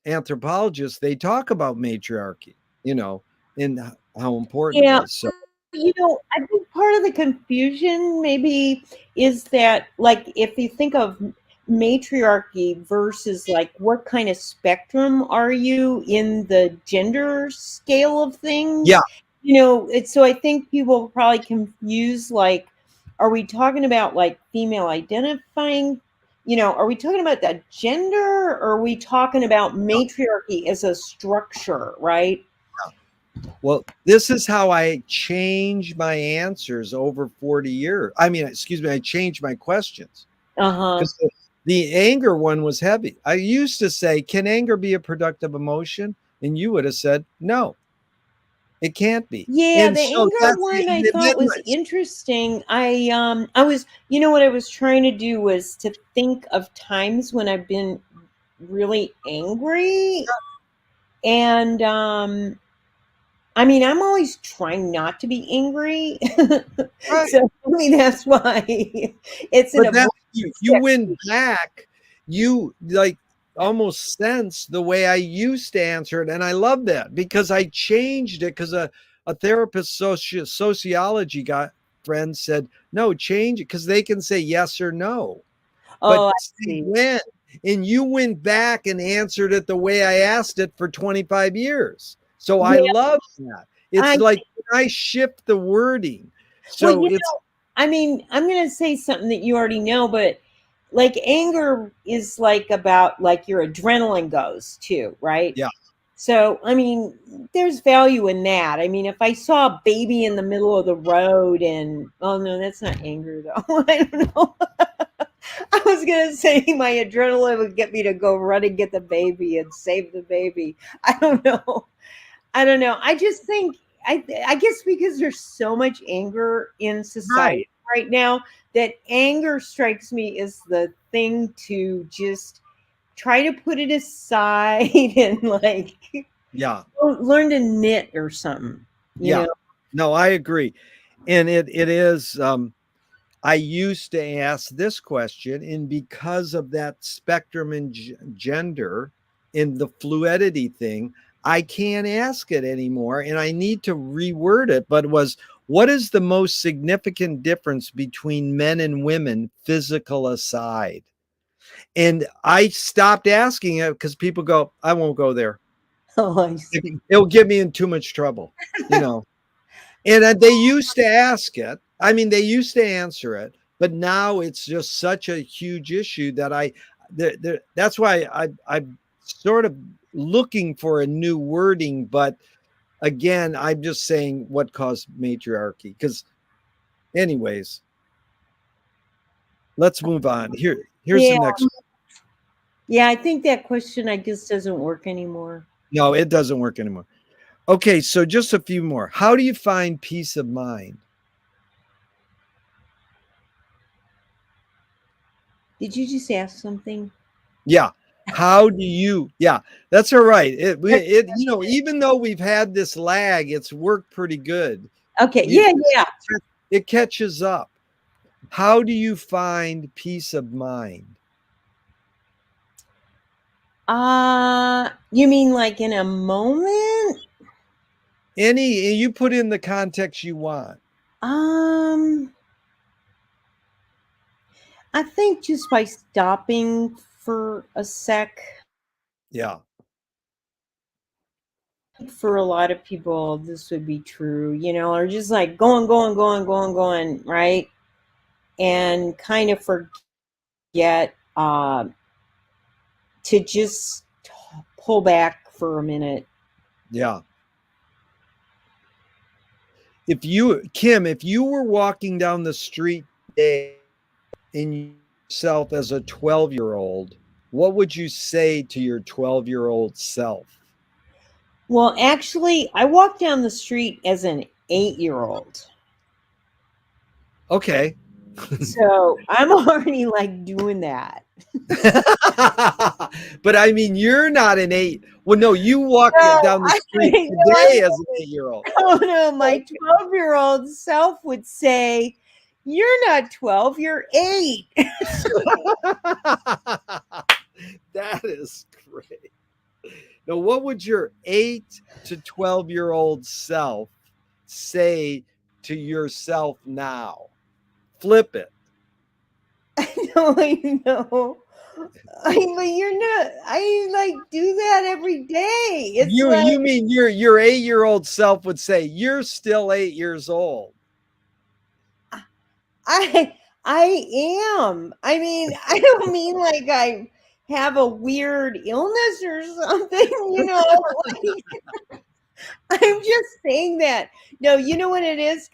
anthropologists, they talk about matriarchy, and how important it Yeah, is. So I think part of the confusion maybe is that, like, if you think of matriarchy versus like what kind of spectrum are you in the gender scale of yeah, things? So I think people probably confuse, like, are we talking about like female identifying? Are we talking about that gender, or are we talking about matriarchy as a structure, right? well, this is how I change my answers over 40 years. I mean, excuse me, I changed my questions, Uh huh. because the anger one was heavy. I used to say, can anger be a productive emotion? And you would have said, no, it can't be. Yeah, And the so anger that's one I the thought was interesting. I was, what I was trying to do was to think of times when I've been really angry, and I mean, I'm always trying not to be angry. right. So I mean, that's why it's an But that avoidance you went technique. back, you like almost sense the way I used to answer it. And I love that, because I changed it, because a therapist, sociology guy friend said, no, change it, because they can say yes or no, but Oh, I say see. when. And you went back and answered it the way I asked it for 25 years. So I Yeah, love that. It's I like I shift the wording. well, So it's I mean, I'm going to say something that you already know, but like anger is like about like your adrenaline goes too, right? yeah, So, I mean, there's value in that. I mean, if I saw a baby in the middle of the road and, oh no, that's not anger though. I don't know. I was going to say my adrenaline would get me to go run and get the baby and save the baby. I don't know. I don't know. I just think I guess because there's so much anger in right. society right now, that anger strikes me as the thing to just try to put it aside and like Yeah. learn to knit or something, you Yeah. know. No, I agree. And it is, I used to ask this question, and because of that spectrum and gender in the fluidity thing, I can't ask it anymore, and I need to reword it. But it was, what is the most significant difference between men and women, physical aside? And I stopped asking it, because people go, I won't go there. Oh, I see. It'll get me in too much trouble, you know. And they used to ask it. I mean, they used to answer it, but now it's just such a huge issue that that's why I'm sort of looking for a new wording. But again, I'm just saying what caused matriarchy. Because, anyways, let's move on. Here's the Yeah. next one. Yeah, I think that question I guess doesn't work anymore. No, it doesn't work anymore. Okay, so just a few more. How do you find peace of mind? Did you just ask something? Yeah. How do you? Yeah, that's all right. Even though we've had this lag, it's worked pretty good. Okay. You Yeah, yeah. it catches up. How do you find peace of mind? You mean like in a moment? Any you put in the context you want. Um, I think just by stopping for a sec. Yeah. For a lot of people, this would be true, or just like going, going, going, going, going, right? And kind of forget to just pull back for a minute. Yeah. If you were walking down the street today in yourself as a 12-year-old, what would you say to your 12-year-old self? Well, actually, I walked down the street as an 8-year-old. Okay. So I'm already like doing that. But I mean, you're not an eight. Well, no, you walk No, down the street I today as an 8-year-old. oh no, my 12-year-old self would say, "You're not 12, you're 8." That is great. Now, what would your 8 to 12-year-old self say to yourself now? Flip it. No, I know. But you're not. I like do that every day. It's like You mean your 8-year-old self would say, "You're still 8 years old." I I am. I mean, I don't mean like I have a weird illness or something, like, I'm just saying that. No, you know what it is?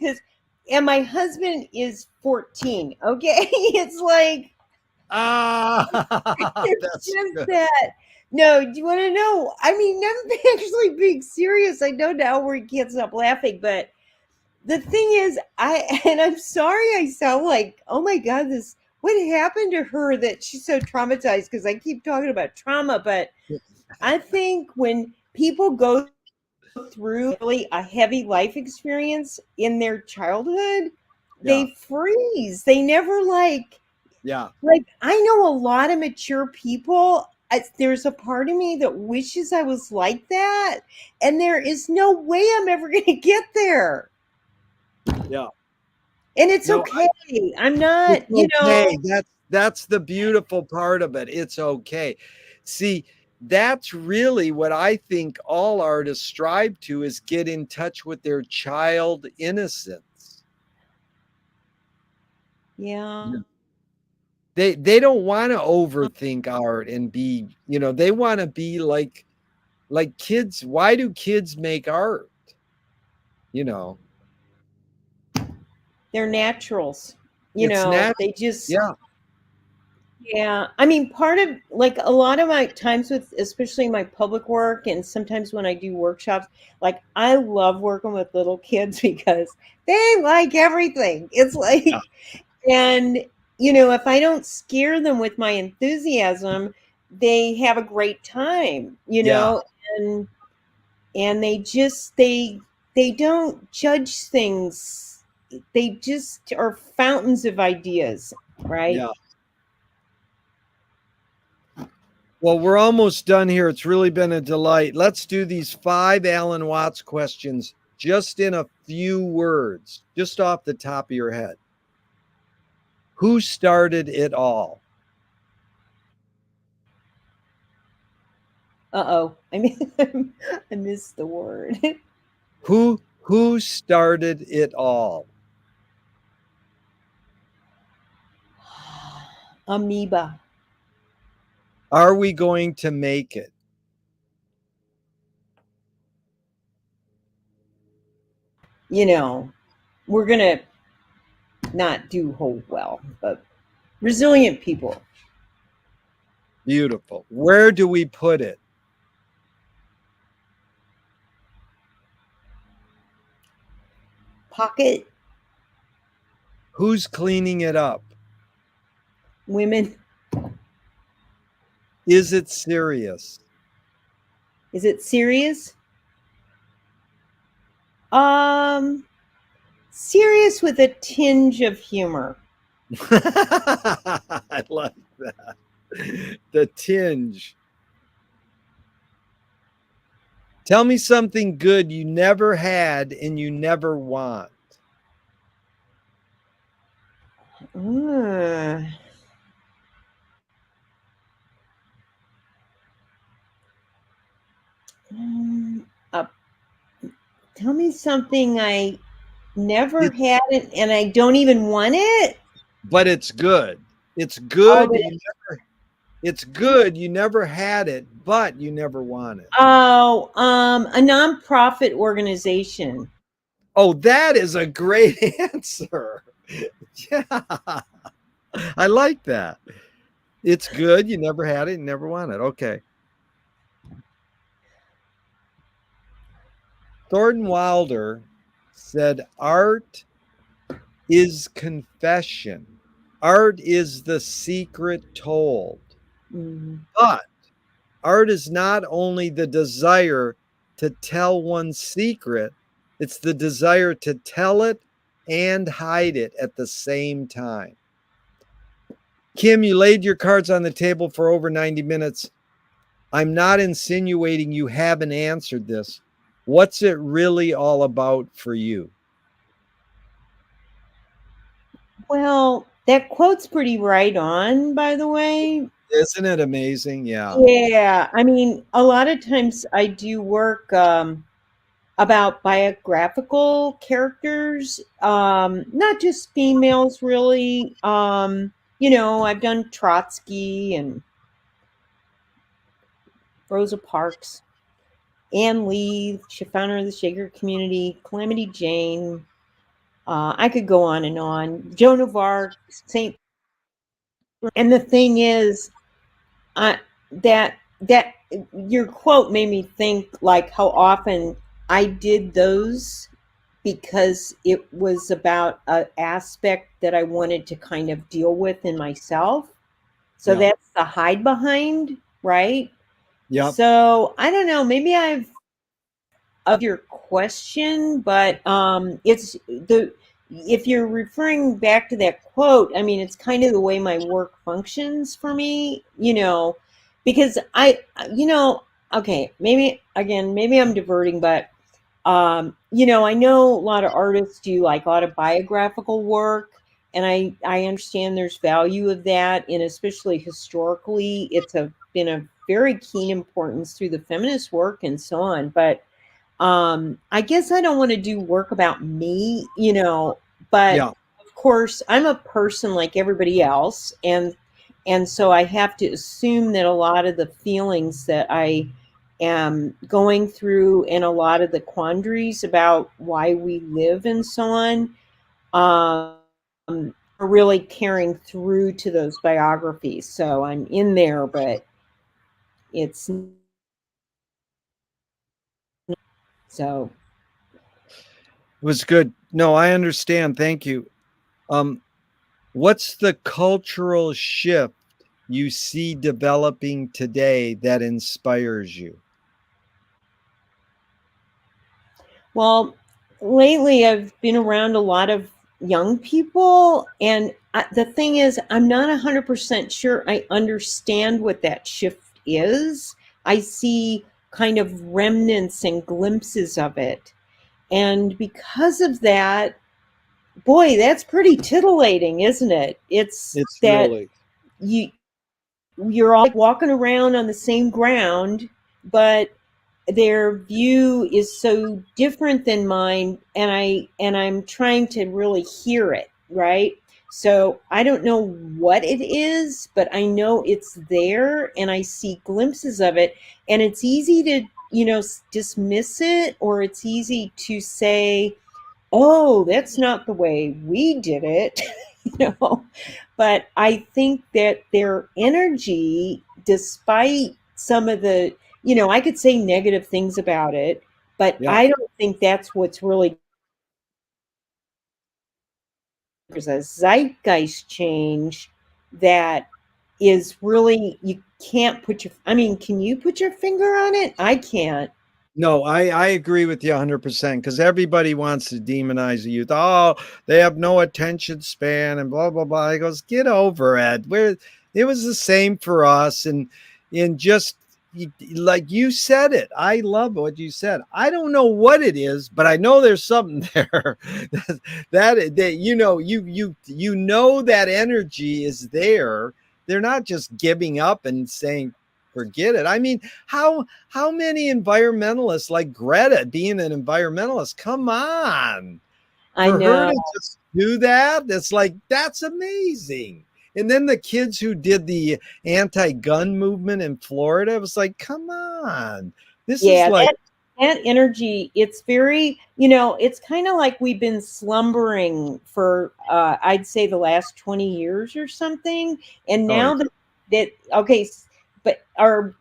And my husband is 14, okay? It's like, Ah, it's that's just good. that. No, do you want to know? I mean, I'm actually being serious. I know now where he can't stop laughing, but the thing is, and I'm sorry I sound like, oh my God, what happened to her that she's so traumatized? Because I keep talking about trauma, but I think when people go through really a heavy life experience in their childhood, Yeah, they freeze. They never yeah, I know a lot of mature people. There's a part of me that wishes I was like that, and there is no way I'm ever going to get there. yeah. And it's No, okay. I'm it's not, okay. That's the beautiful part of it. It's okay. See, that's really what I think all artists strive to is get in touch with their child innocence. yeah. Yeah. They don't want to overthink art and be, they want to be like kids. Why do kids make art? You know, They're naturals. it's natural. They just, Yeah, yeah. I mean, part of like a lot of my times with, especially my public work, and sometimes when I do workshops, like I love working with little kids because they like everything. It's yeah, like, and, if I don't scare them with my enthusiasm, they have a great time, yeah, and they don't judge things. They just are fountains of ideas, right? yeah. Well, we're almost done here. It's really been a delight. Let's do these 5 Alan Watts questions just in a few words, just off the top of your head. Who started it all? Uh-oh. I mean, I missed the word. Who started it all? Amoeba. Are we going to make it? We're gonna not do whole well, but resilient people. Beautiful. Where do we put it? Pocket. Who's cleaning it up? Women. Is it serious? Is it serious? Um, Serious with a tinge of humor. I like that. The tinge. Tell me something good you never had and you never want. Uh, um, uh, Tell me something I never It, had it and I don't even want it. but it's good. It's Oh, good. but It's good. You never had it, but you never want it. a nonprofit organization. Oh, that is a great answer. Yeah, I like that. It's good. You never had it, you never want it. Okay. Thornton Wilder said, art is confession. Art is the secret told. Mhm. But art is not only the desire to tell one's secret, it's the desire to tell it and hide it at the same time. Kim, you laid your cards on the table for over 90 minutes. I'm not insinuating you haven't answered this. What's it really all about for you? Well, that quote's pretty right on, by the way. Isn't it amazing? Yeah. Yeah, I mean, a lot of times I do work about biographical characters, not just females, really. I've done Trotsky and Rosa Parks, Anne Lee, she founder of the Shaker community, Calamity Jane. I could go on and on. Joan of Arc, Saint. And the thing is, I that your quote made me think like how often I did those because it was about an aspect that I wanted to kind of deal with in myself. So Yeah. that's the hide behind, right? Yep. So I don't know, maybe I've of your question, but it's the if you're referring back to that quote, I mean, it's kind of the way my work functions for me, because okay, maybe again, maybe I'm diverting, but I know a lot of artists do like autobiographical work, and I understand there's value of that, and especially historically, been a very keen importance through the feminist work and so on, but I guess I don't want to do work about me, but Yeah. of course I'm a person like everybody else, and so I have to assume that a lot of the feelings that I am going through and a lot of the quandaries about why we live and so on are really carrying through to those biographies. So I'm in there, but it's so It was good. No, I understand. Thank you. Um, what's the cultural shift you see developing today that inspires you? Well, lately I've been around a lot of young people, and the thing is, I'm not 100% sure I understand what that shift is. I see kind of remnants and glimpses of it. And because of that, boy, that's pretty titillating, isn't it? It's It's that really, you you're all walking around on the same ground, but their view is so different than mine, and I'm trying to really hear it, right? So I don't know what it is, but I know it's there and I see glimpses of it, and it's easy to dismiss it, or it's easy to say, oh, that's not the way we did it. you know but I think that their energy despite some of the, I could say negative things about it, but Yeah. I don't think that's what's really, there's a zeitgeist change that is really, you can't put your, I mean, can you put your finger on it? I can't. No, I agree with you 100% because everybody wants to demonize the youth. Oh, they have no attention span and blah blah blah. I goes, get over it. Where it was the same for us, and just like you said it. I love what you said. I don't know what it is, but I know there's something there that you know that energy is there. They're not just giving up and saying forget it. I mean, how many environmentalists like Greta being an environmentalist? Come on. I For her know. to just do that, it's like that's amazing. And then the kids who did the anti-gun movement in Florida, it was like, come on. This is Yeah, like, that energy, it's very, it's kind of like we've been slumbering for I'd say the last 20 years or something. And oh now that okay, but our,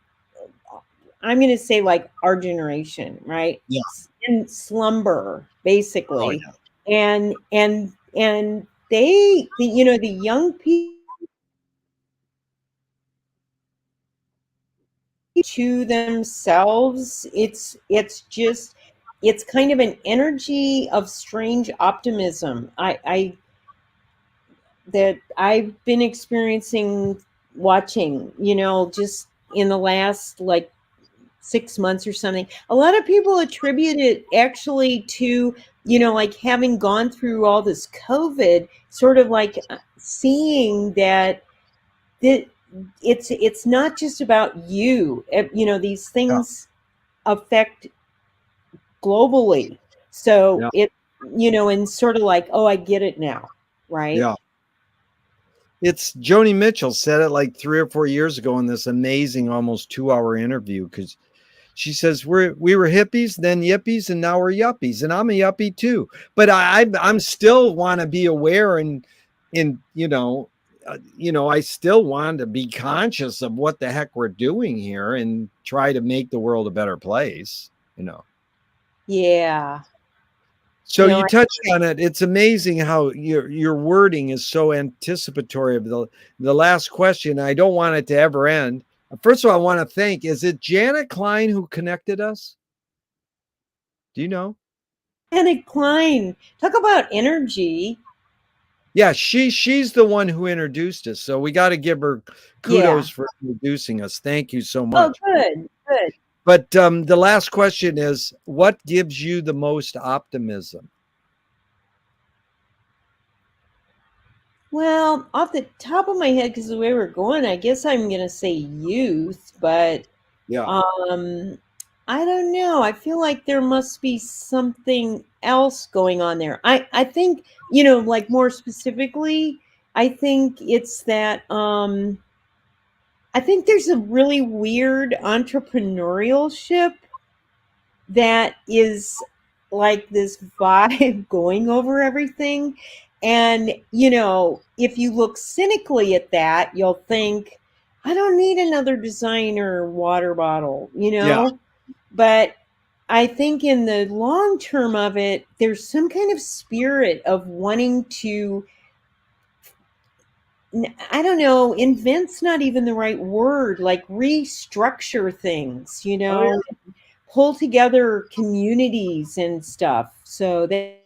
I'm going to say like our generation, right? yeah, In slumber oh basically. yeah, And they, the young people to themselves, it's just, it's kind of an energy of strange optimism I that I've been experiencing, watching, just in the last like 6 months or something. A lot of people attribute it actually to, like having gone through all this COVID, sort of like seeing that it's not just about you. These yeah, things affect globally. So yeah, and sort of like, oh, I get it now, right? yeah. It's Joni Mitchell said it like 3 or 4 years ago in this amazing, almost 2 hour interview because she says we were hippies, then yippies, and now we're yuppies, and I'm a yuppie too. But I'm still want to be aware and I still want to be conscious of what the heck we're doing here and try to make the world a better place. You know. Yeah. So you touched on it. It's amazing how your wording is so anticipatory of the last question. I don't want it to ever end. First of all, I want to thank, is it Janet Klein who connected us? Do you know? Anna Klein, talk about energy. Yeah, she's the one who introduced us. So we got to give her Yeah. kudos for introducing us. Thank you so Oh, much. good, good. But the last question is, what gives you the most optimism? Well, off the top of my head, because the way we're going, I guess I'm gonna say youth, but Yeah, um, I don't know. I feel like there must be something else going on there. I think, like more specifically, I think it's that I think there's a really weird entrepreneurship that is like this vibe going over everything. And, if you look cynically at that, you'll think, I don't need another designer water bottle, yeah, But I think in the long term of it, there's some kind of spirit of wanting to, I don't know, invent's not even the right word, like restructure things, oh yeah, pull together communities and stuff. So they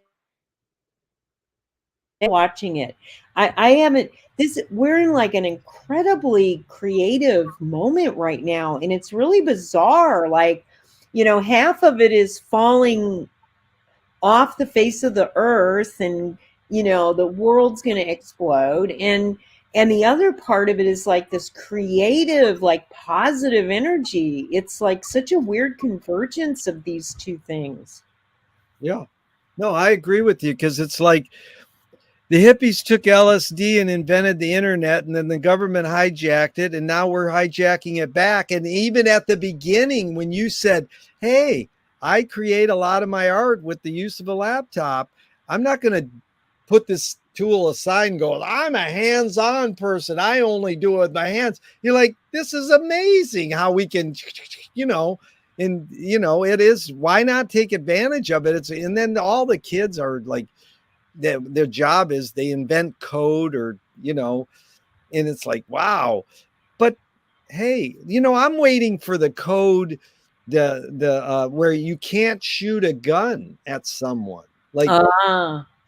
watching it. I haven't, this, we're in like an incredibly creative moment right now, and it's really bizarre. Like, half of it is falling off the face of the earth, and the world's going to explode, and the other part of it is like this creative, like positive energy. It's like such a weird convergence of these two things. yeah. No, I agree with you because it's like the hippies took LSD and invented the internet, and then the government hijacked it, and now we're hijacking it back. And even at the beginning, when you said, hey, I create a lot of my art with the use of a laptop, I'm not going to put this tool aside going, I'm a hands-on person. I only do it with my hands. You're like, this is amazing how we can, and it is, why not take advantage of it? And then all the kids are like, their job is they invent code or, and it's like, wow. But hey, I'm waiting for the code, the where you can't shoot a gun at someone. Like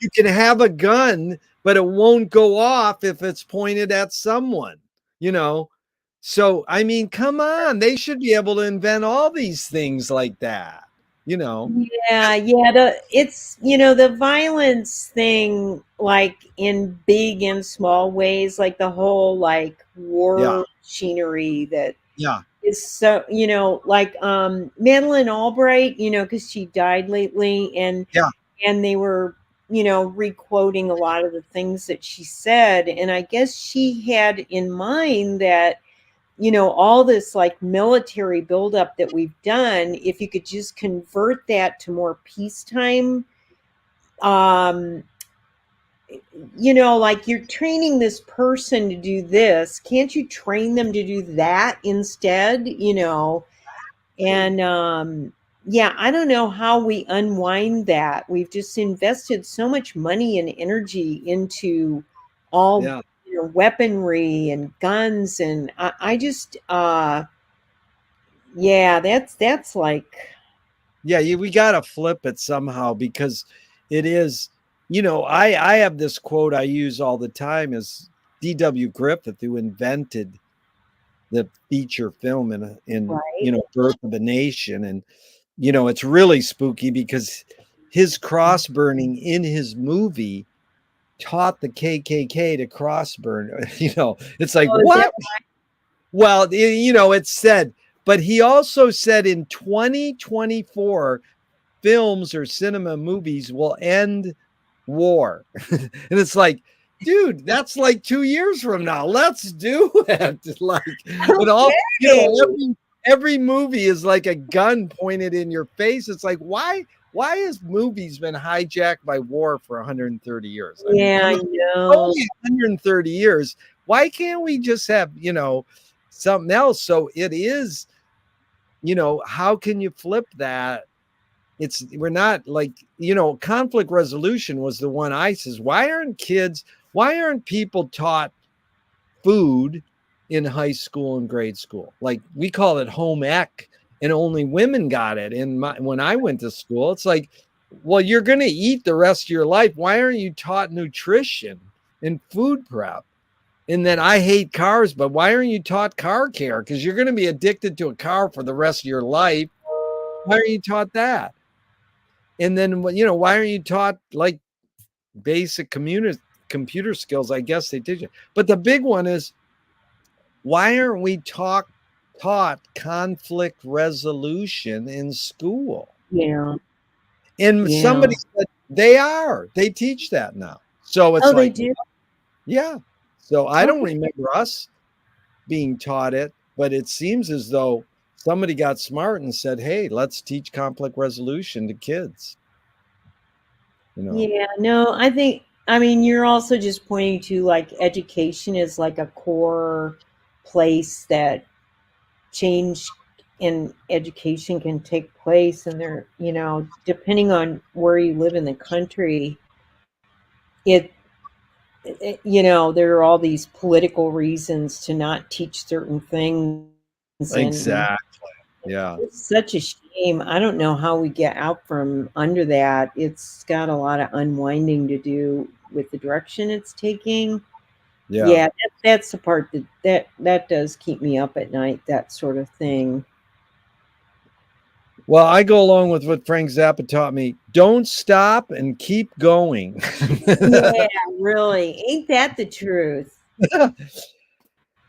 you can have a gun, but it won't go off if it's pointed at someone, So I mean, come on, they should be able to invent all these things like that, Yeah, it's the violence thing, like in big and small ways, like the whole like Yeah. war machinery that Yeah. is so, like Madeleine Albright, because she died lately, Yeah. and they were, requoting a lot of the things that she said, and I guess she had in mind that all this like military buildup that we've done, if you could just convert that to more peacetime, um, like you're training this person to do this, can't you train them to do that instead? And yeah, I don't know how we unwind that. We've just invested so much money and energy into all Yeah. weaponry and guns, and I just yeah, that's like Yeah, we got to flip it somehow because it is, I have this quote I use all the time is D.W. Griffith, who invented the feature film right. Birth of a Nation. And, it's really spooky because his cross burning in his movie taught the KKK to cross burn. It's like, Oh, is what? that Well, it said, but he also said in 2024, films or cinema movies will end war. And it's like, dude, that's like 2 years from now. Let's do it. Like, and all, okay? every movie is like a gun pointed in your face. It's like, why has movies been hijacked by war for 130 years? I mean, Yeah, come I on, know. only 130 years. Why can't we just have, something else? So it is, how can you flip that? We're not like, conflict resolution was the one I says, why aren't people taught food in high school and grade school? Like we call it home ec, and only women got it. When I went to school, it's like, well, you're going to eat the rest of your life. Why aren't you taught nutrition and food prep? And then I hate cars, but why aren't you taught car care? Because you're going to be addicted to a car for the rest of your life. Why aren't you taught that? And then, why aren't you taught like basic computer skills? I guess they teach you. But the big one is, why aren't we taught conflict resolution in school? Yeah, And yeah. somebody said they teach that now. So it's Oh, they like, do. yeah. So I don't Okay. remember us being taught it, but it seems as though somebody got smart and said, hey, let's teach conflict resolution to kids. Yeah, no, I mean, you're also just pointing to like education is like a core place that change in education can take place, and there, depending on where you live in the country, it, there are all these political reasons to not teach certain things, and Exactly. Yeah. it's such a shame. I don't know how we get out from under that. It's got a lot of unwinding to do with the direction it's taking. Yeah. Yeah, that's the part that does keep me up at night, that sort of thing. Well, I go along with what Frank Zappa taught me. Don't stop and keep going. Yeah, really. Ain't that the truth?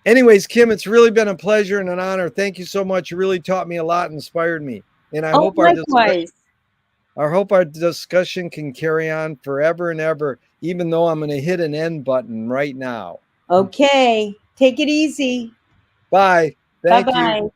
Anyways, Kim, it's really been a pleasure and an honor. Thank you so much. You really taught me a lot, inspired me. And Oh, likewise. I hope our discussion can carry on forever and ever, even though I'm going to hit an end button right now. Okay. Take it easy. Bye. Thank you. Bye-bye.